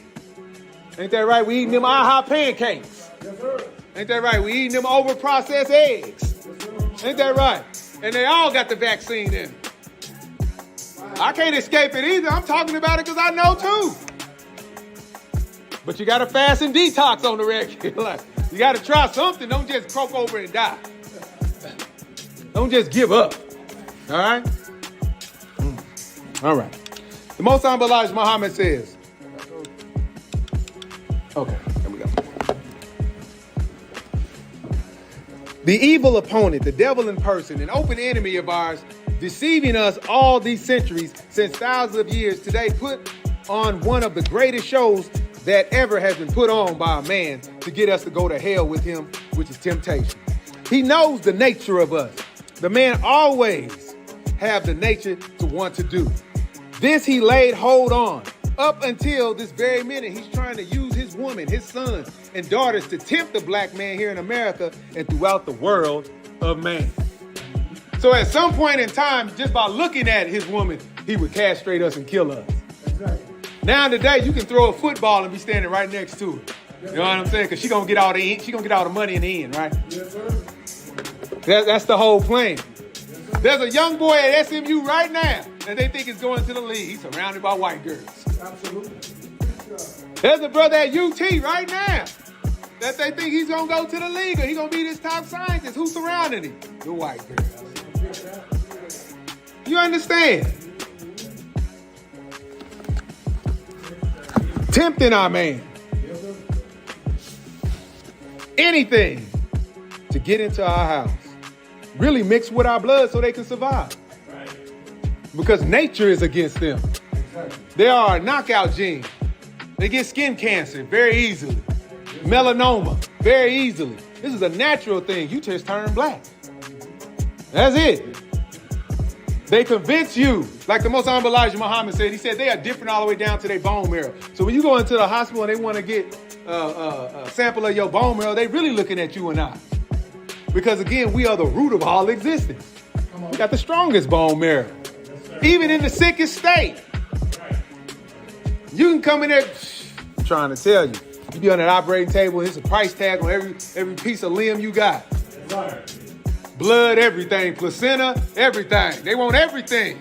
Ain't that right? We eating them IHOP pancakes. Yes, sir. Ain't that right? We eating them over-processed eggs. Yes, ain't that right? And they all got the vaccine in. I can't escape it either. I'm talking about it because I know too. But you got to fast and detox on the regular. You got to try something. Don't just croak over and die. Don't just give up. All right? All right. The Most Honorable Elijah Muhammad says, okay, here we go. The evil opponent, the devil in person, an open enemy of ours, deceiving us all these centuries, since thousands of years, today put on one of the greatest shows that ever has been put on by a man to get us to go to hell with him, which is temptation. He knows the nature of us. The man always have the nature to want to do. This he laid hold on. Up until this very minute, he's trying to use his woman, his sons, and daughters to tempt the black man here in America and throughout the world of man. So at some point in time, just by looking at his woman, he would castrate us and kill us. Exactly. Now today, you can throw a football and be standing right next to her. You know what I'm saying? Because she's gonna get all the money in the end, right? Yes, sir. That's the whole plan. There's a young boy at SMU right now that they think is going to the league. He's surrounded by white girls. Absolutely. There's a brother at UT right now that they think he's going to go to the league or he's going to be this top scientist. Who's surrounding him? The white girls. You understand? Tempting our man. Anything to get into our house. Really mix with our blood so they can survive. Because nature is against them. They are a knockout gene. They get skin cancer very easily. Melanoma very easily. This is a natural thing. You just turn black. That's it. They convince you, like the Most Honorable Elijah Muhammad said, he said they are different all the way down to their bone marrow. So when you go into the hospital and they want to get a sample of your bone marrow, they really looking at you and I. Because again, we are the root of all existence. We got the strongest bone marrow. Even in the sickest state. You can come in there, I'm trying to tell you. You be on that operating table, it's a price tag on every piece of limb you got. Blood, everything, placenta, everything. They want everything.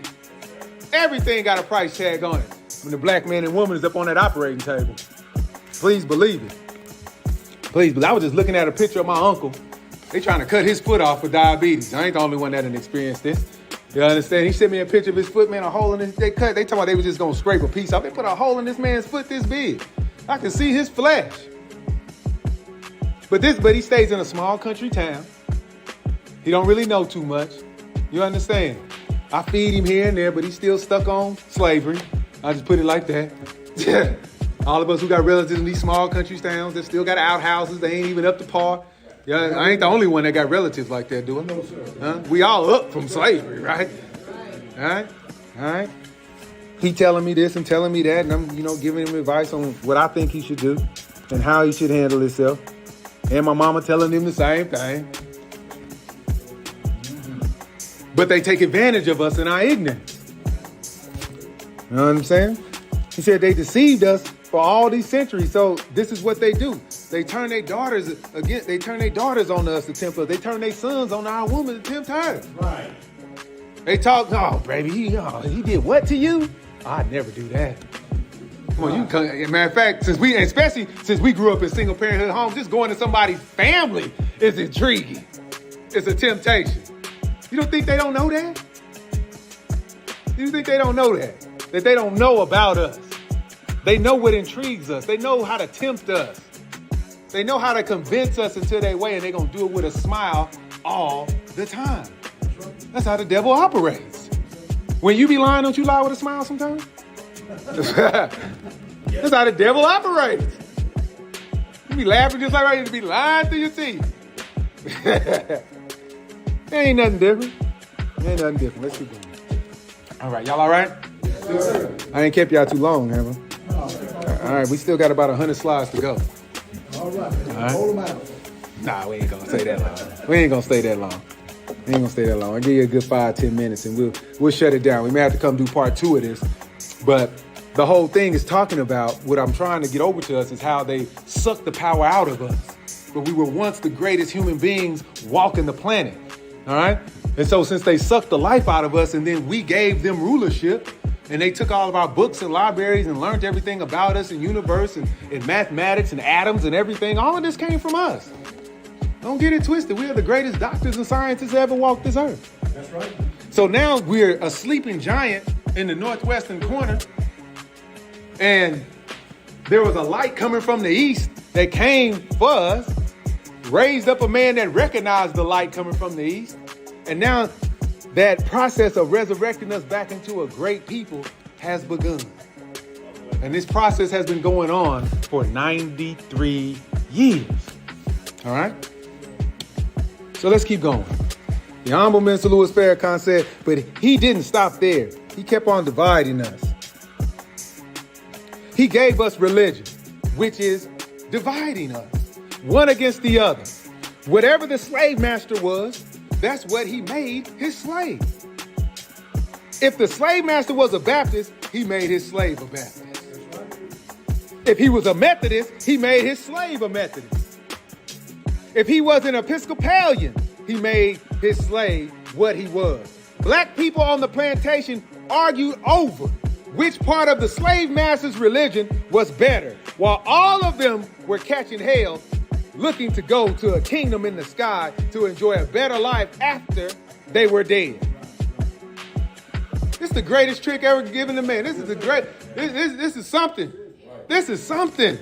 Everything got a price tag on it. When the black man and woman is up on that operating table. Please believe it. Please, but I was just looking at a picture of my uncle. They trying to cut his foot off for diabetes. I ain't the only one that didn't experience this. You understand? He sent me a picture of his foot, man, a hole in his, they talking about they was just gonna scrape a piece off. They put a hole in this man's foot this big. I can see his flesh. But he stays in a small country town. He don't really know too much. You understand? I feed him here and there, but he's still stuck on slavery. I just put it like that. All of us who got relatives in these small country towns that still got outhouses, they ain't even up to par. Yeah, I ain't the only one that got relatives like that, do I? No, sir. Huh? We all up from slavery, right? All right. He telling me this and telling me that, and I'm, giving him advice on what I think he should do and how he should handle himself. And my mama telling him the same thing. But they take advantage of us in our ignorance. You know what I'm saying? He said they deceived us for all these centuries, so this is what they do. They turn their daughters again. They turn their daughters on us to tempt us. They turn their sons on our women to tempt her. Right. They talk, oh, baby, he did what to you? I'd never do that. Come on, you come. Matter of fact, especially since we grew up in single parenthood homes, just going to somebody's family is intriguing. It's a temptation. You don't think they don't know that? You think they don't know that? That they don't know about us? They know what intrigues us. They know how to tempt us. They know how to convince us into their way, and they're going to do it with a smile all the time. That's how the devil operates. When you be lying, don't you lie with a smile sometimes? That's how the devil operates. You be laughing just like right, you be lying through your teeth. There ain't nothing different. Let's keep going. All right, y'all all right? Yes, sir. I ain't kept y'all too long, have I? All right, we still got about 100 slides to go. All right. Hold them out. Nah, we ain't gonna stay that long. We ain't gonna stay that long. I'll give you a good 5-10 minutes and we'll shut it down. We may have to come do part 2 of this. But the whole thing is talking about what I'm trying to get over to us is how they suck the power out of us. But we were once the greatest human beings walking the planet. All right? And so since they sucked the life out of us and then we gave them rulership, and they took all of our books and libraries and learned everything about us and universe and mathematics and atoms and everything. All of this came from us. Don't get it twisted. We are the greatest doctors and scientists that ever walked this earth. That's right. So now we're a sleeping giant in the northwestern corner. And there was a light coming from the east that came for us, raised up a man that recognized the light coming from the east. And now that process of resurrecting us back into a great people has begun. And this process has been going on for 93 years. All right? So let's keep going. The Honorable Minister Louis Farrakhan said, but he didn't stop there. He kept on dividing us. He gave us religion, which is dividing us, one against the other. Whatever the slave master was, that's what he made his slave. If the slave master was a Baptist, he made his slave a Baptist. If he was a Methodist, he made his slave a Methodist. If he was an Episcopalian, he made his slave what he was. Black people on the plantation argued over which part of the slave master's religion was better, while all of them were catching hell, looking to go to a kingdom in the sky to enjoy a better life after they were dead. This is the greatest trick ever given to man. This is something. This is something.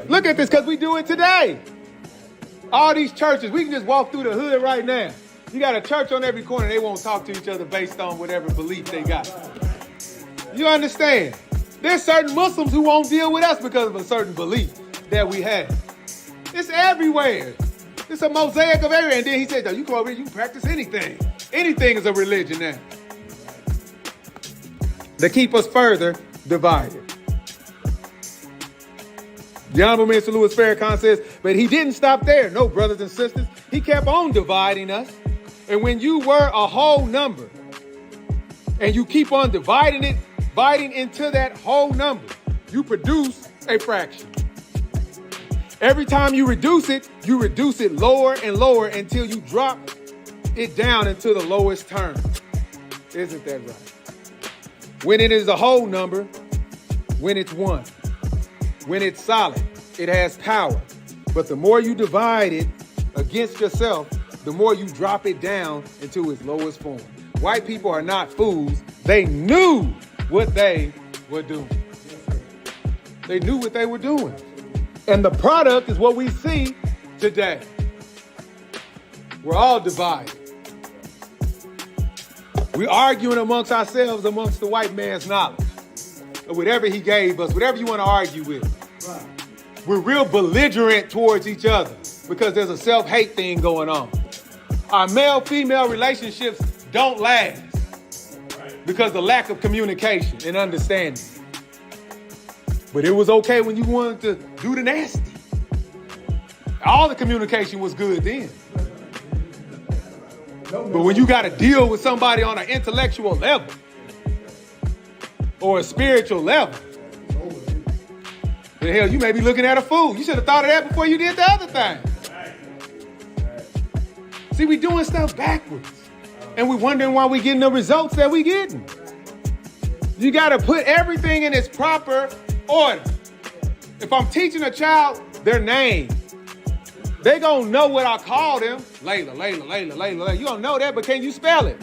Look at this, because we do it today. All these churches, we can just walk through the hood right now. You got a church on every corner. They won't talk to each other based on whatever belief they got. You understand? There's certain Muslims who won't deal with us because of a certain belief that we have. It's everywhere. It's a mosaic of everywhere. And then he said, you come over here, you can practice anything. Anything is a religion now. To keep us further divided. The Honorable Minister Louis Farrakhan says, but he didn't stop there. No, brothers and sisters. He kept on dividing us. And when you were a whole number and you keep on dividing into that whole number, you produce a fraction. Every time you reduce it lower and lower until you drop it down into the lowest term. Isn't that right? When it is a whole number, when it's one, when it's solid, it has power. But the more you divide it against yourself, the more you drop it down into its lowest form. White people are not fools. They knew what they were doing. They knew what they were doing. And the product is what we see today. We're all divided. We're arguing amongst ourselves, amongst the white man's knowledge. Or whatever he gave us, whatever you want to argue with. Right. We're real belligerent towards each other because there's a self-hate thing going on. Our male-female relationships don't last because of the lack of communication and understanding. But it was okay when you wanted to do the nasty. All the communication was good then. But when you got to deal with somebody on an intellectual level or a spiritual level, then hell, you may be looking at a fool. You should have thought of that before you did the other thing. See, we doing stuff backwards. And we wondering why we getting the results that we getting. You got to put everything in its proper order. If I'm teaching a child their name, they gonna know what I call them. Layla. You don't know that, but can you spell it?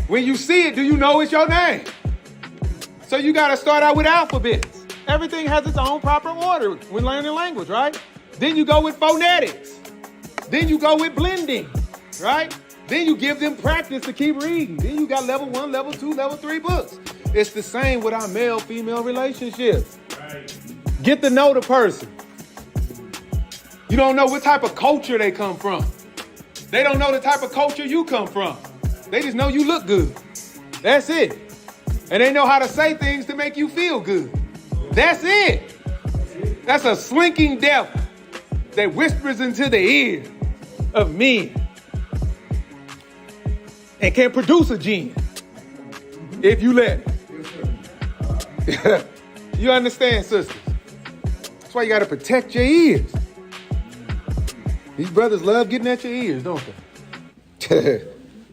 When you see it, do you know it's your name? So you gotta start out with alphabets. Everything has its own proper order when learning language, right? Then you go with phonetics. Then you go with blending, right? Then you give them practice to keep reading. Then you got level 1, level 2, level 3 books. It's the same with our male-female relationships. Right. Get to know the person. You don't know what type of culture they come from. They don't know the type of culture you come from. They just know you look good. That's it. And they know how to say things to make you feel good. That's it. That's a slinking devil that whispers into the ear of men and can produce a gene if you let it. You understand, sisters? That's why you got to protect your ears. These brothers love getting at your ears, don't they?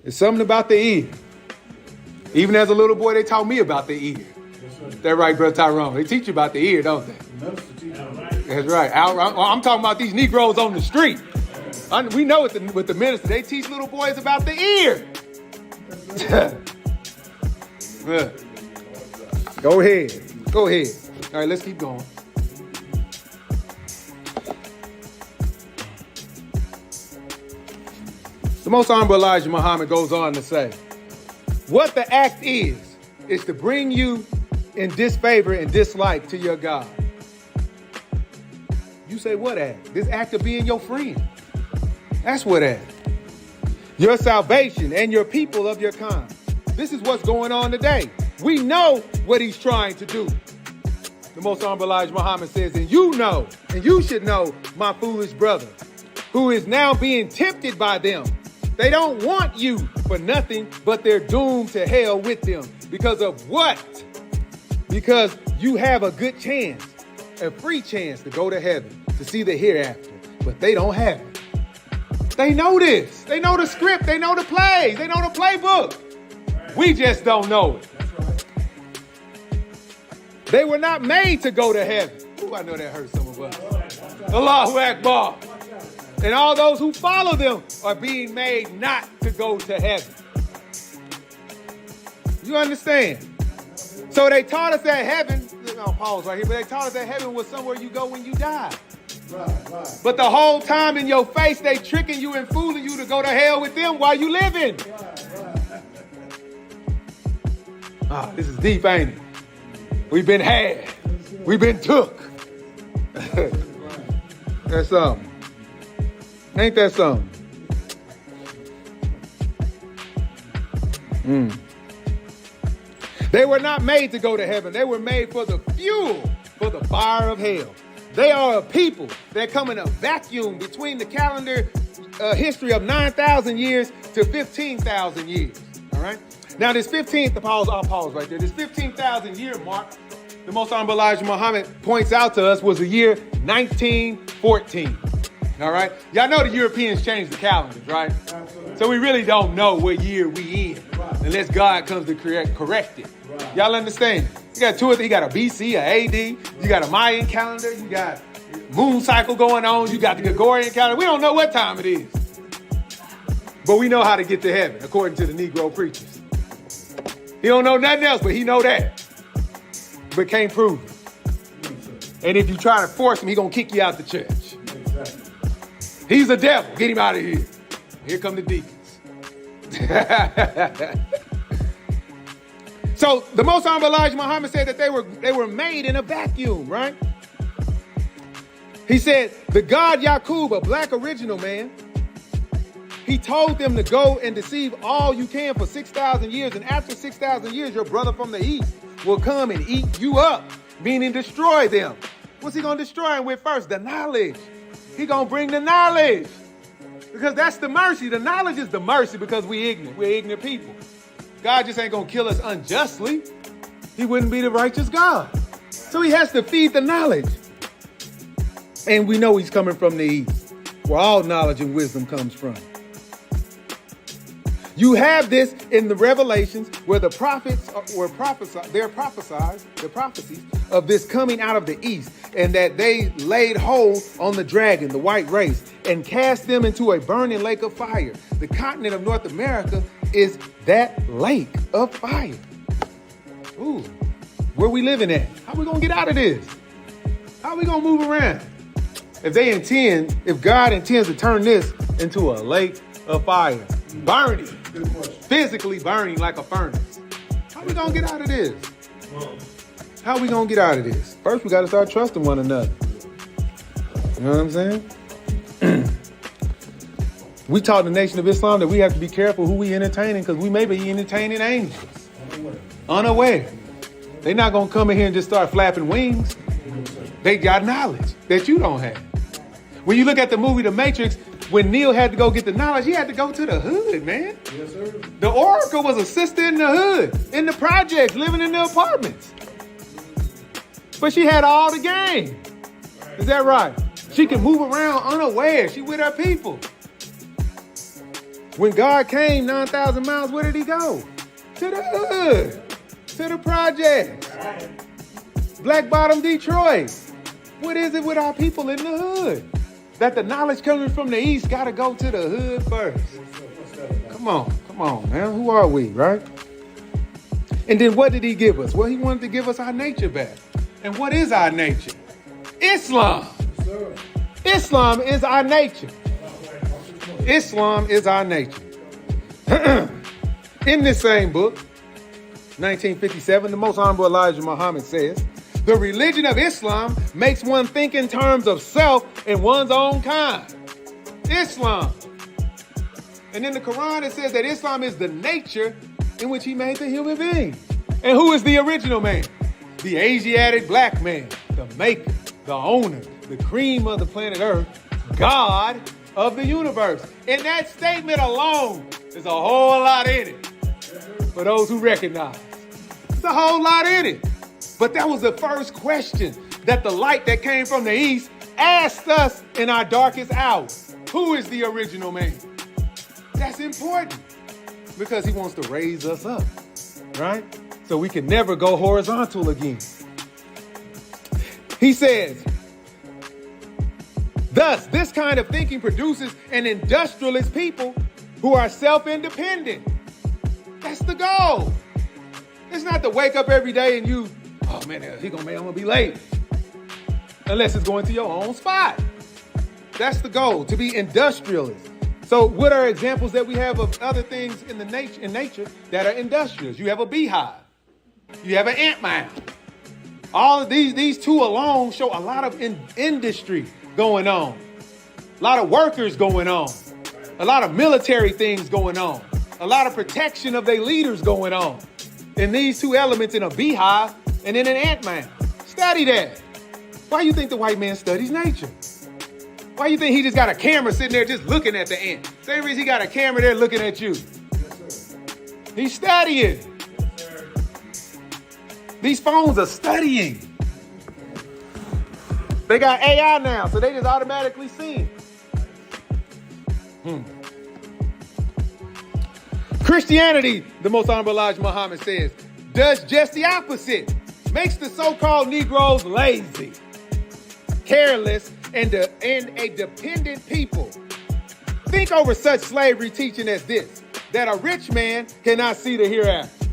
There's something about the ear. Even as a little boy, they taught me about the ear. That's right, Brother Tyrone. They teach you about the ear, don't they? That's right. I'm talking about these Negroes on the street. We know with the minister, they teach little boys about the ear. Go ahead. All right, let's keep going. Most Honorable Elijah Muhammad goes on to say, what the act is to bring you in disfavor and dislike to your God. You say, what act? This act of being your friend. That's what act. Your salvation and your people of your kind. This is what's going on today. We know what he's trying to do. The Most Honorable Elijah Muhammad says, and you know, and you should know, my foolish brother, who is now being tempted by them. They don't want you for nothing, but they're doomed to hell with them. Because of what? Because you have a good chance, a free chance to go to heaven, to see the hereafter, but they don't have it. They know this. They know the script. They know the plays. They know the playbook. We just don't know it. They were not made to go to heaven. Ooh, I know that hurts some of us. Allahu Akbar. And all those who follow them are being made not to go to heaven. You understand? So they taught us that heaven, I'll pause right here, but they taught us that heaven was somewhere you go when you die. Right. But the whole time in your face, they tricking you and fooling you to go to hell with them while you living. Ah, this is deep, ain't it? We've been had. We've been took. That's something. Ain't that something? They were not made to go to heaven. They were made for the fuel, for the fire of hell. They are a people that come in a vacuum between the calendar history of 9,000 years to 15,000 years. All right? Now, this 15th, I'll pause right there. This 15,000 year mark, the Most Honorable Elijah Muhammad points out to us, was the year 1914. All right? Y'all know the Europeans changed the calendars, right? Absolutely. So we really don't know what year we in, unless God comes to correct it. Right. Y'all understand? You got two or three. You got a BC, a AD. You got a Mayan calendar. You got moon cycle going on. You got the Gregorian calendar. We don't know what time it is. But we know how to get to heaven, according to the Negro preachers. He don't know nothing else, but he know that. But can't prove it. And if you try to force him, he gonna kick you out the church. He's a devil. Get him out of here. Here come the deacons. So the Most Honorable Elijah Muhammad said that they were made in a vacuum, right? He said, the God Yaqub, a black original man, he told them to go and deceive all you can for 6,000 years. And after 6,000 years, your brother from the east will come and eat you up, meaning destroy them. What's he going to destroy them with first? The knowledge. He going to bring the knowledge. Because that's the mercy. The knowledge is the mercy because we ignorant. We're ignorant people. God just ain't going to kill us unjustly. He wouldn't be the righteous God. So he has to feed the knowledge. And we know he's coming from the east, where all knowledge and wisdom comes from. You have this in the Revelations where the prophets were prophesied, the prophecies of this coming out of the east, and that they laid hold on the dragon, the white race, and cast them into a burning lake of fire. The continent of North America is that lake of fire. Ooh, where we living at? How we gonna get out of this? How we gonna move around? If God intends to turn this into a lake of fire, burning, physically burning like a furnace, how we gonna get out of this? How we gonna get out of this? First, we gotta start trusting one another. You know what I'm saying? We taught the Nation of Islam that we have to be careful who we entertaining because we may be entertaining angels. Unaware. They're not gonna come in here and just start flapping wings. They got knowledge that you don't have. When you look at the movie The Matrix, when Neo had to go get the knowledge, he had to go to the hood, man. Yes, sir. The Oracle was a sister in the hood, in the projects, living in the apartments. But she had all the game. Is that right? She can move around unaware. She with her people. When God came 9,000 miles, where did he go? To the hood, to the projects. Black Bottom, Detroit. What is it with our people in the hood? That the knowledge coming from the east got to go to the hood first. Come on, man. Who are we, right? And then what did he give us? Well, he wanted to give us our nature back. And what is our nature? Islam. Islam is our nature. Islam is our nature. In this same book, 1957, the Most Honorable Elijah Muhammad says, the religion of Islam makes one think in terms of self and one's own kind. Islam. And in the Quran, it says that Islam is the nature in which he made the human being. And who is the original man? The Asiatic black man, the maker, the owner, the cream of the planet Earth, God of the universe. In that statement alone, there's a whole lot in it for those who recognize. There's a whole lot in it. But that was the first question that the light that came from the east asked us in our darkest hour. Who is the original man? That's important because he wants to raise us up, right? So we can never go horizontal again. He says, thus, this kind of thinking produces an industrialist people who are self-independent. That's the goal. It's not to wake up every day and you, oh man, I'm gonna be late. Unless it's going to your own spot. That's the goal, to be industrialist. So what are examples that we have of other things in nature that are industrious? You have a beehive. You have an ant mound. All of these two alone show a lot of industry going on. A lot of workers going on. A lot of military things going on. A lot of protection of their leaders going on. And these two elements in a beehive and in an ant mound. Study that. Why do you think the white man studies nature? Why do you think he just got a camera sitting there just looking at the ant? Same reason he got a camera there looking at you. He's studying. These phones are studying. They got AI now, so they just automatically see it. Christianity, the Most Honorable Elijah Muhammad says, does just the opposite. Makes the so-called Negroes lazy, careless, and a dependent people. Think over such slavery teaching as this, that a rich man cannot see the hereafter.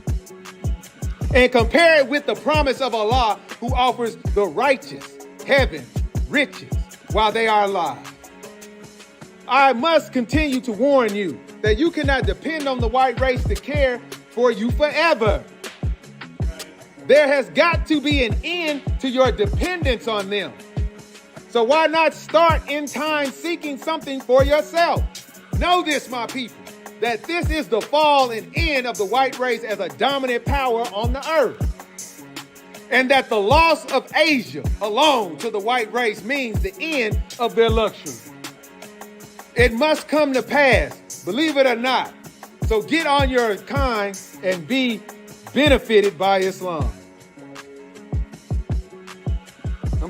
And compare it with the promise of Allah who offers the righteous heaven, riches, while they are alive. I must continue to warn you that you cannot depend on the white race to care for you forever. There has got to be an end to your dependence on them. So why not start in time seeking something for yourself? Know this, my people, that this is the fall and end of the white race as a dominant power on the earth. And that the loss of Asia alone to the white race means the end of their luxury. It must come to pass, believe it or not. So get on your kind and be benefited by Islam.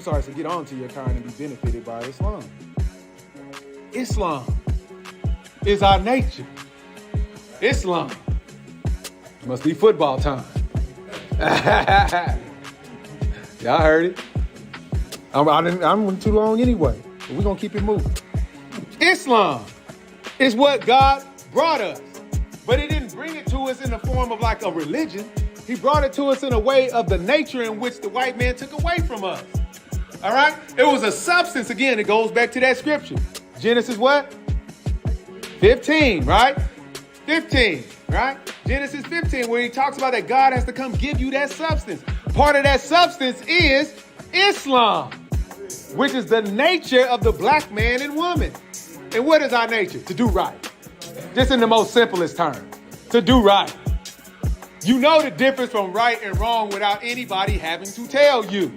So get on to your kind and be benefited by Islam. Islam is our nature. Islam. It must be football time. Y'all heard it. I'm too long anyway, but we're going to keep it moving. Islam is what God brought us, but he didn't bring it to us in the form of like a religion. He brought it to us in a way of the nature in which the white man took away from us. All right? It was a substance. Again, it goes back to that scripture. Genesis what? 15, right? 15, right? Genesis 15, where he talks about that God has to come give you that substance. Part of that substance is Islam, which is the nature of the black man and woman. And what is our nature? To do right. Just in the most simplest terms. To do right. You know the difference from right and wrong without anybody having to tell you.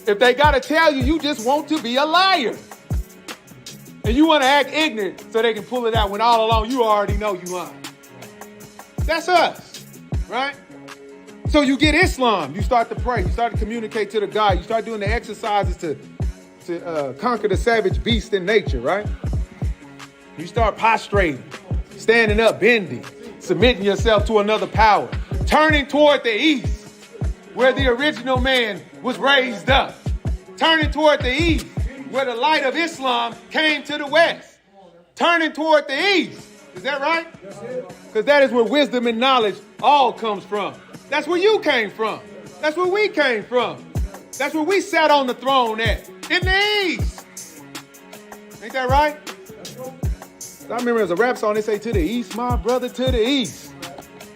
If they got to tell you, you just want to be a liar. And you want to act ignorant so they can pull it out when all along you already know you lying. That's us, right? So you get Islam. You start to pray. You start to communicate to the God. You start doing the exercises to conquer the savage beast in nature, right? You start prostrating, standing up, bending, submitting yourself to another power, turning toward the east, where the original man was raised up, turning toward the east, where the light of Islam came to the west, turning toward the east. Is that right? Because that is where wisdom and knowledge all comes from. That's where you came from. That's where we came from. That's where we sat on the throne at, in the east. Ain't that right? I remember there's a rap song, they say, to the east, my brother, to the east.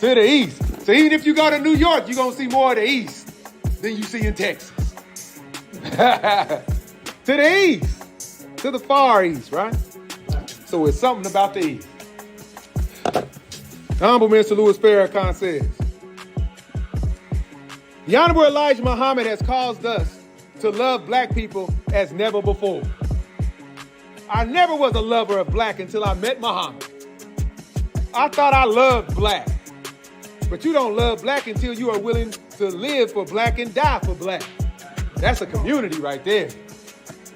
To the east. So even if you go to New York, you're going to see more of the east than you see in Texas. To the east. To the far east, right? So it's something about the east. Honorable Minister Louis Farrakhan says, the Honorable Elijah Muhammad has caused us to love black people as never before. I never was a lover of black until I met Muhammad. I thought I loved black. But you don't love black until you are willing to live for black and die for black. That's a community right there.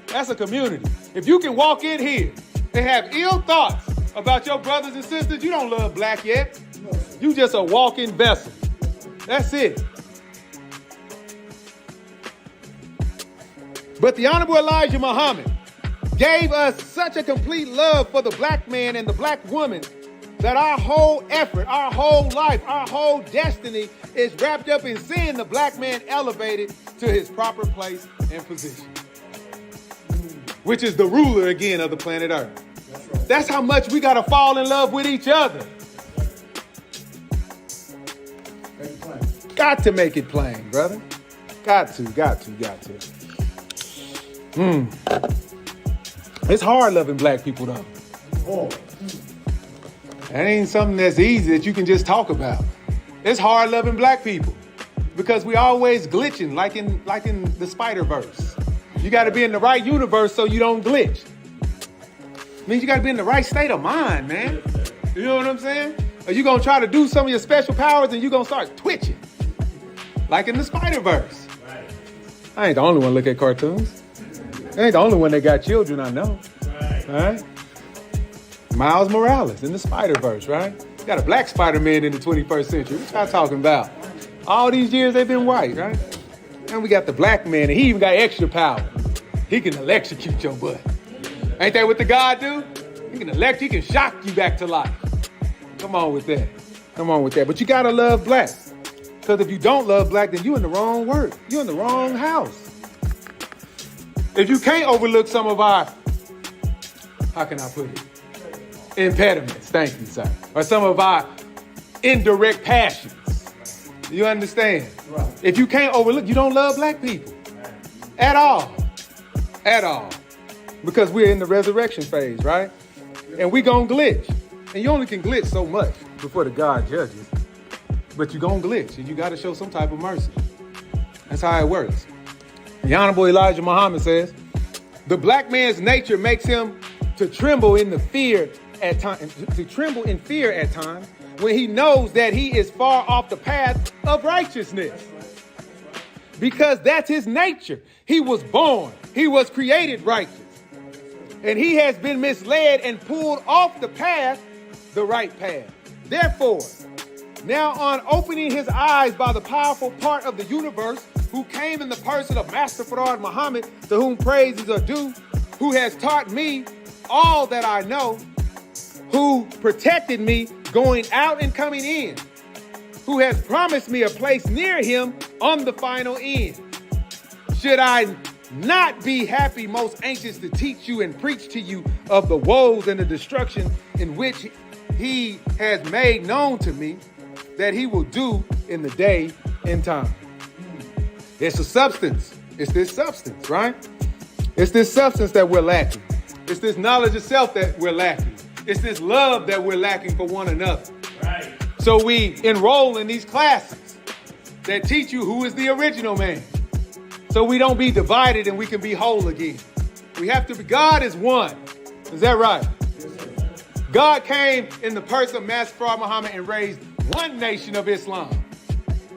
That's a community. If you can walk in here and have ill thoughts about your brothers and sisters, you don't love black yet. You just a walking vessel. That's it. But the Honorable Elijah Muhammad gave us such a complete love for the black man and the black woman that our whole effort, our whole life, our whole destiny is wrapped up in seeing the black man elevated to his proper place and position, which is the ruler again of the planet Earth. That's right. That's how much we got to fall in love with each other. Make it plain. Got to make it plain, brother. Got to. It's hard loving black people, though. Oh, That ain't something that's easy that you can just talk about. It's hard loving black people because we always glitching like in the Spider-Verse. You got to be in the right universe so you don't glitch. I mean, you got to be in the right state of mind, man. You know what I'm saying? Or you going to try to do some of your special powers and you going to start twitching like in the Spider-Verse. Right. I ain't the only one look at cartoons. I ain't the only one that got children I know. Right. All right? Miles Morales in the Spider-Verse, right? Got a black Spider-Man in the 21st century. What y'all talking about? All these years they've been white, right? And we got the black man, and he even got extra power. He can electrocute your butt. Ain't that what the God do? He can shock you back to life. Come on with that. But you gotta love black. Because if you don't love black, then you in the wrong work. You're in the wrong house. If you can't overlook some of our, how can I put it? Impediments, thank you, sir. Or some of our indirect passions. You understand? Right. If you can't overlook, you don't love black people. At all. Because we're in the resurrection phase, right? And we gonna glitch. And you only can glitch so much before the God judges. But you gonna glitch, and you gotta show some type of mercy. That's how it works. The Honorable Elijah Muhammad says, the black man's nature makes him to tremble in fear at times when he knows that he is far off the path of righteousness. Because that's his nature. He was born. He was created righteous. And he has been misled and pulled off the path, the right path. Therefore, now on opening his eyes by the powerful part of the universe who came in the person of Master Farad Muhammad, to whom praises are due, who has taught me all that I know, who protected me going out and coming in, who has promised me a place near him on the final end. Should I not be happy, most anxious to teach you and preach to you of the woes and the destruction in which he has made known to me that he will do in the day and time. It's a substance. It's this substance, right? It's this substance that we're lacking. It's this knowledge of self that we're lacking. It's this love that we're lacking for one another. Right. So we enroll in these classes that teach you who is the original man. So we don't be divided and we can be whole again. We have to be, God is one. Is that right? God came in the person of Master Farad Muhammad and raised one nation of Islam.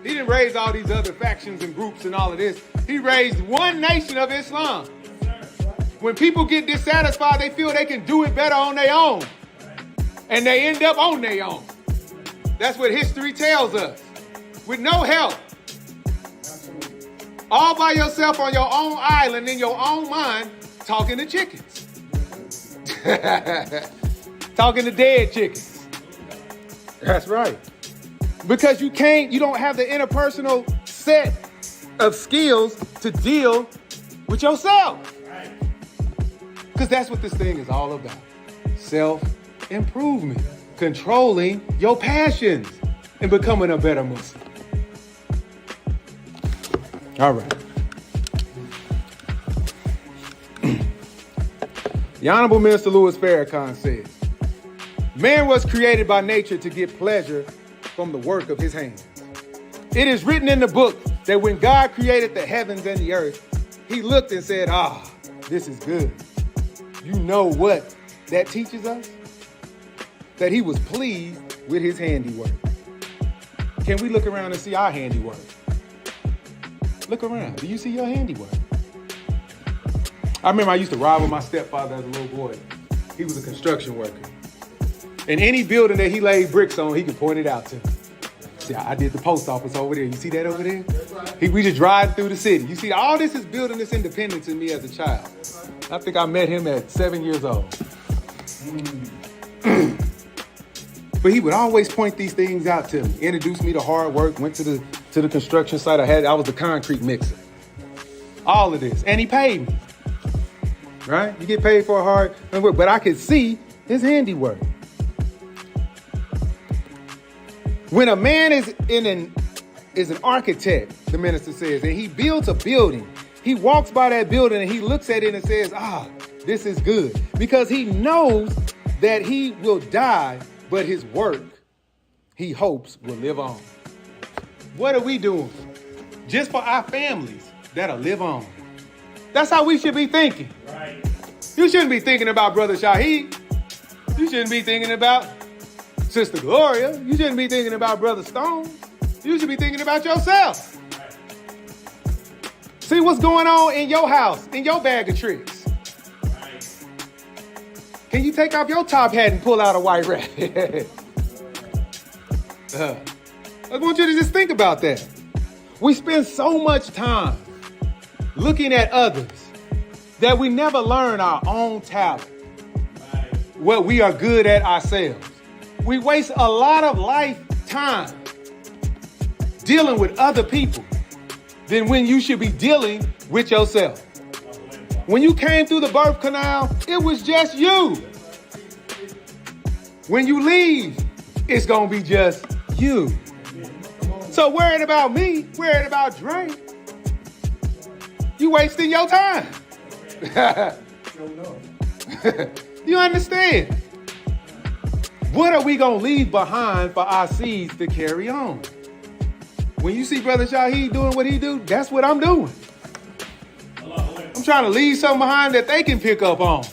He didn't raise all these other factions and groups and all of this. He raised one nation of Islam. When people get dissatisfied, they feel they can do it better on their own. And they end up on their own. That's what history tells us. With no help. All by yourself on your own island in your own mind, talking to chickens. Talking to dead chickens. That's right. Because you don't have the interpersonal set of skills to deal with yourself. Because that's what this thing is all about. Self improvement, controlling your passions, and becoming a better Muslim. All right. The Honorable Minister Louis Farrakhan says, man was created by nature to get pleasure from the work of his hands. It is written in the book that when God created the heavens and the earth, he looked and said, this is good. You know what that teaches us? That he was pleased with his handiwork. Can we look around and see our handiwork? Look around. Do you see your handiwork? I remember I used to ride with my stepfather as a little boy. He was a construction worker. And any building that he laid bricks on, he could point it out to me. See, I did the post office over there. You see that over there? We just ride through the city. You see, all this is building this independence in me as a child. I think I met him at 7 years old. But he would always point these things out to me, introduce me to hard work, went to the construction site. I was the concrete mixer. All of this. And he paid me. Right? You get paid for a hard work, but I could see his handiwork. When a man is an architect, the minister says, and he builds a building, he walks by that building and he looks at it and says, this is good. Because he knows that he will die, but his work, he hopes, will live on. What are we doing? Just for our families that'll live on. That's how we should be thinking. Right. You shouldn't be thinking about Brother Shaheed. You shouldn't be thinking about Sister Gloria. You shouldn't be thinking about Brother Stone. You should be thinking about yourself. Right. See what's going on in your house, in your bag of tricks. Right. Can you take off your top hat and pull out a white rabbit? I want you to just think about that. We spend so much time looking at others that we never learn our own talent, what we are good at ourselves. We waste a lot of lifetime dealing with other people than when you should be dealing with yourself. When you came through the birth canal, it was just you. When you leave, it's going to be just you. So worried about me, worried about Dre, you wasting your time. You understand? What are we going to leave behind for our seeds to carry on? When you see Brother Shaheed doing what he do, that's what I'm doing. I'm trying to leave something behind that they can pick up on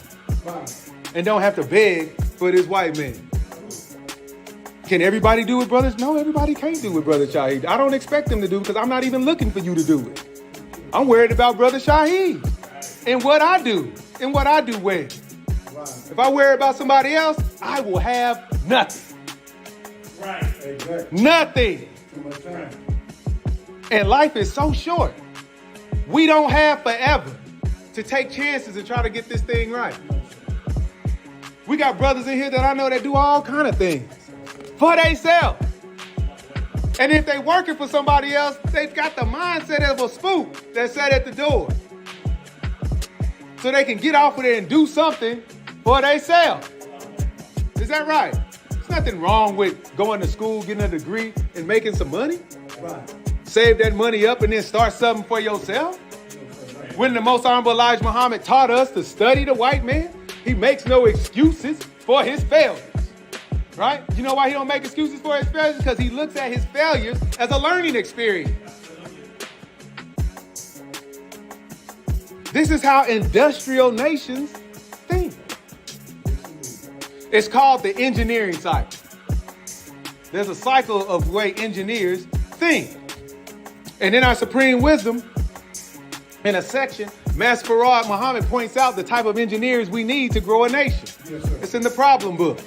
and don't have to beg for this white man. Can everybody do what brothers? No, everybody can't do what Brother Shaheed. I don't expect them to do because I'm not even looking for you to do it. I'm worried about Brother Shaheed and what I do and what I do well. If I worry about somebody else, I will have nothing. Right. Exactly. Nothing. Too much time. And life is so short. We don't have forever to take chances and try to get this thing right. We got brothers in here that I know that do all kind of things for themselves. And if they working for somebody else, they've got the mindset of a spook that sat at the door. So they can get off of there and do something for themselves. Is that right? There's nothing wrong with going to school, getting a degree, and making some money. Right. Save that money up and then start something for yourself. When the Most Honorable Elijah Muhammad taught us to study the white man, he makes no excuses for his failures. Right? You know why he don't make excuses for his failures? Because he looks at his failures as a learning experience. This is how industrial nations think. It's called the engineering cycle. There's a cycle of the way engineers think. And in our Supreme Wisdom, in a section, Master Farad Muhammad points out the type of engineers we need to grow a nation. Yes, sir. It's in the problem book,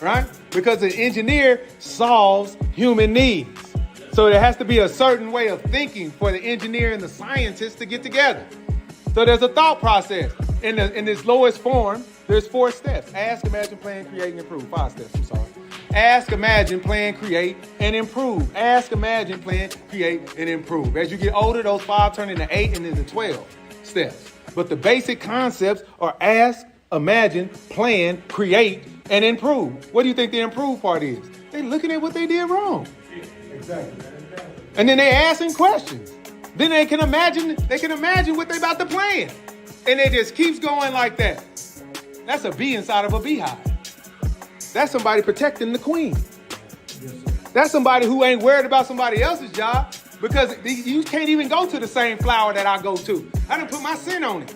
right? Because an engineer solves human needs. So there has to be a certain way of thinking for the engineer and the scientist to get together. So there's a thought process. In this lowest form, there's 4 steps. Ask, imagine, plan, create, and improve. 5 steps, I'm sorry. Ask, imagine, plan, create, and improve. Ask, imagine, plan, create, and improve. As you get older, those 5 turn into 8 and into 12 steps. But the basic concepts are ask, imagine, plan, create, and improve. What do you think the improve part is? They're looking at what they did wrong. Exactly. And then they asking questions. Then they can imagine what they about to plan. And it just keeps going like that. That's a bee inside of a beehive. That's somebody protecting the queen. Yes, sir. That's somebody who ain't worried about somebody else's job, because you can't even go to the same flower that I go to. I done put my scent on it.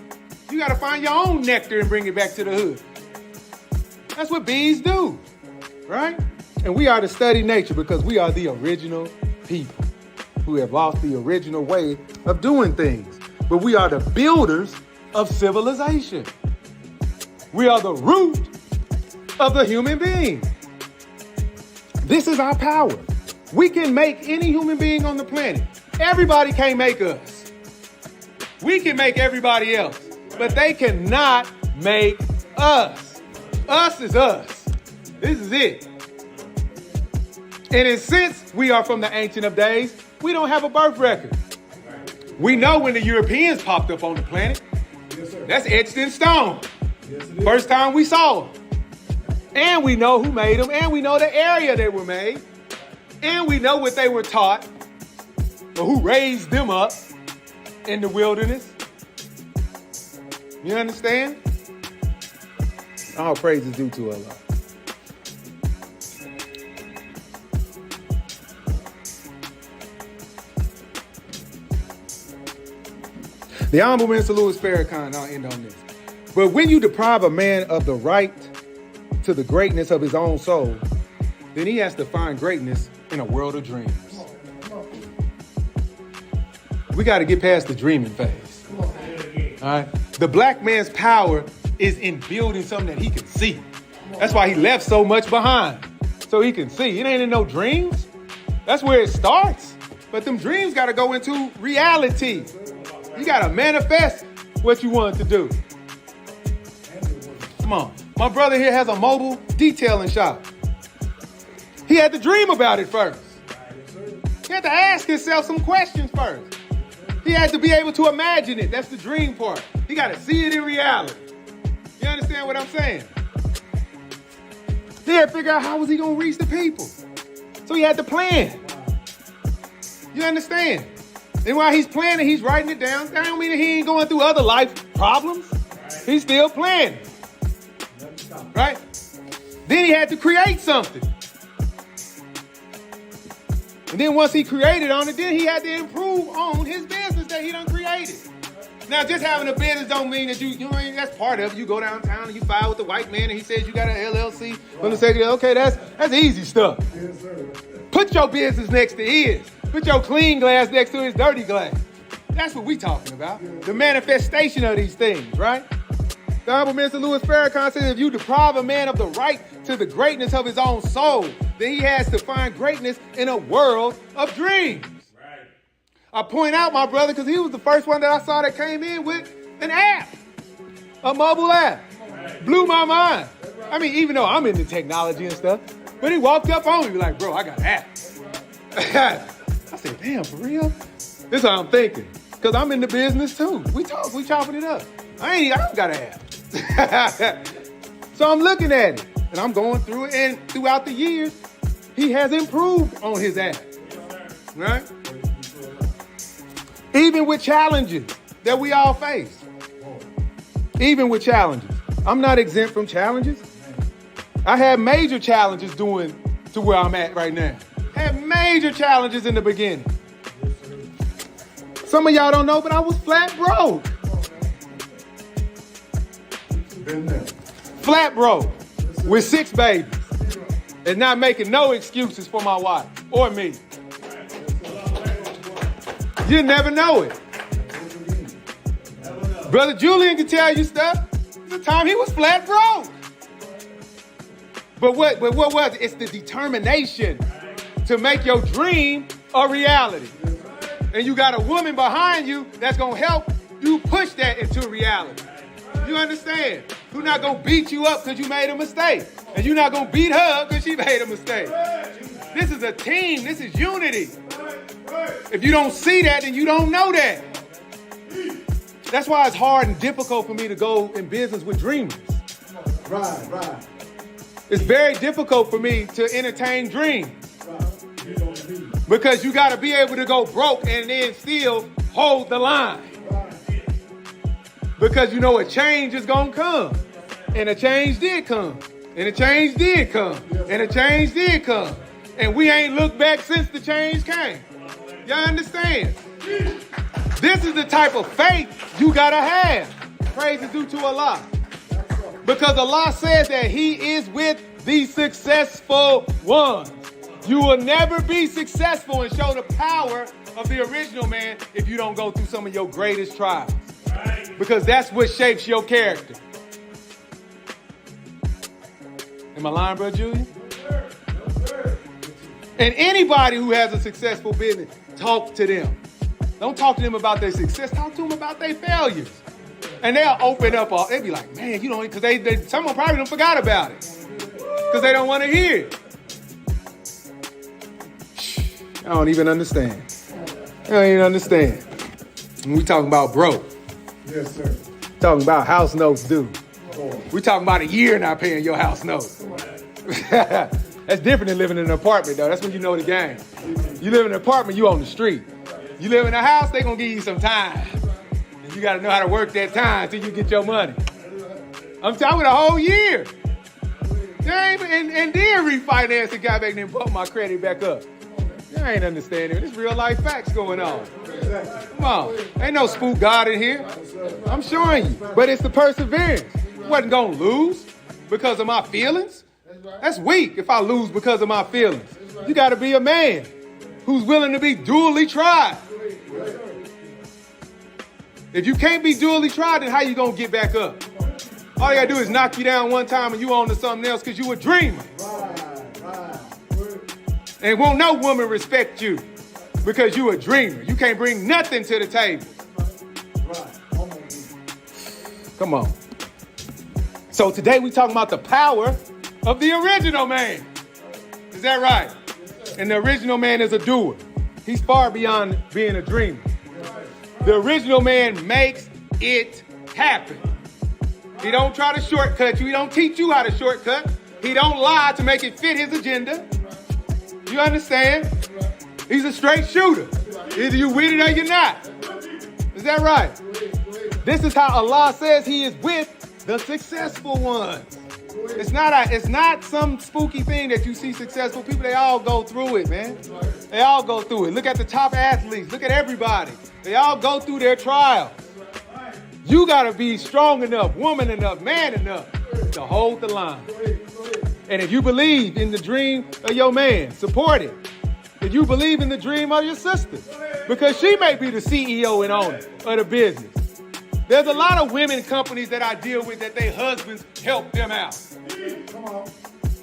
You got to find your own nectar and bring it back to the hood. That's what bees do, right? And we are to study nature because we are the original people who have lost the original way of doing things. But we are the builders of civilization. We are the root of the human being. This is our power. We can make any human being on the planet. Everybody can't make us. We can make everybody else, but they cannot make us. Us is us. This is it. And since we are from the ancient of days, we don't have a birth record. We know when the Europeans popped up on the planet. Yes, sir. That's etched in stone. Yes, it is. First time we saw them. And we know who made them, and we know the area they were made, and we know what they were taught, or who raised them up in the wilderness. You understand? All praise is due to Allah. The Honorable Minister Louis Farrakhan, I'll end on this. But when you deprive a man of the right to the greatness of his own soul, then he has to find greatness in a world of dreams. We got to get past the dreaming phase. All right? The black man's power is in building something that he can see. That's why he left so much behind, so he can see. It ain't in no dreams. That's where it starts. But them dreams got to go into reality. You got to manifest what you want to do. Come on. My brother here has a mobile detailing shop. He had to dream about it first. He had to ask himself some questions first. He had to be able to imagine it. That's the dream part. He got to see it in reality. You understand what I'm saying? He had to figure out how was he going to reach the people. So he had to plan. You understand? And while he's planning, he's writing it down. That don't mean that he ain't going through other life problems. He's still planning. Right? Then he had to create something. And then once he created on it, then he had to improve on his business that he done created. Now, just having a business don't mean that you know, that's part of it. You go downtown and you file with the white man and he says you got an LLC. From the second, okay, that's easy stuff. Yes, sir. Put your business next to his. Put your clean glass next to his dirty glass. That's what we talking about. The manifestation of these things, right? The Honorable Minister Louis Farrakhan says if you deprive a man of the right to the greatness of his own soul, then he has to find greatness in a world of dreams. Right. I point out, my brother, because he was the first one that I saw that came in with an app, a mobile app. Right. Blew my mind. I mean, even though I'm into technology and stuff, but he walked up on me like, bro, I got an app. I said, damn, for real? This is how I'm thinking. Because I'm in the business too. We chopping it up. I don't got an app. So I'm looking at it and I'm going through it, and throughout the years, he has improved on his app. Right? Even with challenges that we all face. Even with challenges. I'm not exempt from challenges. I had major challenges doing to where I'm at right now. Had major challenges in the beginning. Some of y'all don't know, but I was flat broke. Been there. Flat broke with 6 babies and not making no excuses for my wife or me. You never know it. Brother Julian can tell you stuff. The time he was flat broke. But what was it? It's the determination to make your dream a reality. And you got a woman behind you that's going to help you push that into reality. You understand? Who's not going to beat you up because you made a mistake. And you're not going to beat her up because she made a mistake. This is a team. This is unity. If you don't see that, then you don't know that. That's why it's hard and difficult for me to go in business with dreamers. Right. It's very difficult for me to entertain dreams You don't believe. because you got to be able to go broke and then still hold the line. Because you know a change is going to come. And a change did come. And a change did come. And a change did come. And we ain't looked back since the change came. Y'all understand? This is the type of faith you got to have. Praise is due to Allah. Because Allah says that He is with the successful ones. You will never be successful and show the power of the original man if you don't go through some of your greatest trials. Because that's what shapes your character. Am I lying, Brother Julian? And anybody who has a successful business, talk to them. Don't talk to them about their success. Talk to them about their failures. And they'll open up. They'll be like, man, you know, because someone probably done forgot about it. Because they don't want to hear it. I don't even understand. I don't even understand. When we talking about broke. Yes, sir. Talking about house notes due. We talking about a year not paying your house notes. That's different than living in an apartment, though. That's when you know the game. You live in an apartment, you on the street. You live in a house, they gonna give you some time. And you gotta know how to work that time till you get your money. I'm talking a whole year. And then refinance the guy back and then bump my credit back up. You ain't understanding. There's real life facts going on. Come on. Ain't no spook God in here. I'm showing you. But it's the perseverance. You wasn't gonna lose because of my feelings. That's weak if I lose because of my feelings. You gotta be a man who's willing to be duly tried. If you can't be duly tried, then how you gonna get back up? All you gotta do is knock you down one time and you on to something else because you a dreamer. And won't no woman respect you because you a dreamer. You can't bring nothing to the table. Come on. So today we talking about the power of the original man. Is that right? And the original man is a doer. He's far beyond being a dreamer. The original man makes it happen. He don't try to shortcut you. He don't teach you how to shortcut. He don't lie to make it fit his agenda. You understand? He's a straight shooter. Either you with it or you're not. Is that right? This is how Allah says He is with the successful ones. It's not some spooky thing that you see successful people. They all go through it, man. They all go through it. Look at the top athletes. Look at everybody. They all go through their trials. You got to be strong enough, woman enough, man enough to hold the line. And if you believe in the dream of your man, support it. If you believe in the dream of your sister, because she may be the CEO and owner of the business. There's a lot of women companies that I deal with that their husbands help them out.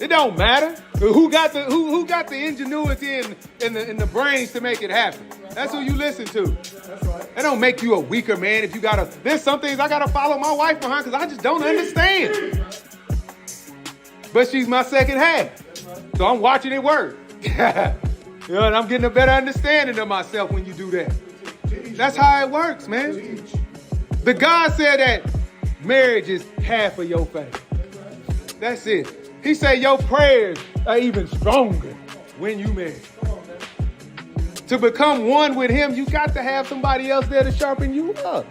It don't matter who got the ingenuity and the brains to make it happen. That's who you listen to. That don't make you a weaker man if you gotta. There's some things I gotta follow my wife behind because I just don't understand. But she's my second half, so I'm watching it work. You know, and I'm getting a better understanding of myself when you do that. That's how it works, man. The God said that marriage is half of your faith. That's it. He said your prayers are even stronger when you marry. To become one with Him, you got to have somebody else there to sharpen you up.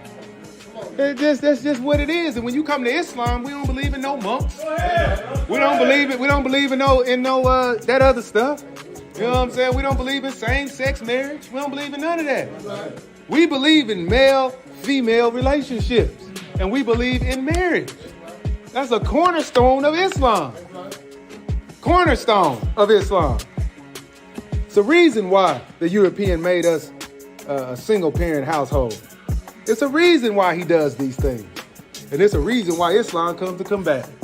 That's just what it is. And when you come to Islam, we don't believe in no monks. We don't believe in no that other stuff. You know what I'm saying? We don't believe in same-sex marriage. We don't believe in none of that. We believe in male-female relationships. And we believe in marriage. That's a cornerstone of Islam. Cornerstone of Islam. It's the reason why the European made us a single-parent household. It's a reason why he does these things. And it's a reason why Islam comes to combat it.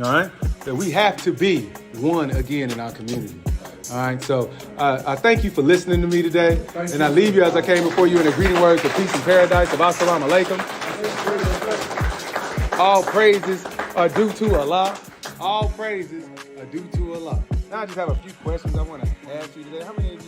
All right? That we have to be one again in our community. All right, so I thank you for listening to me today. And I leave you as I came before you in the greeting words of peace and paradise of Assalamu alaikum. All praises are due to Allah. All praises are due to Allah. Now I just have a few questions I want to ask you today. How many of you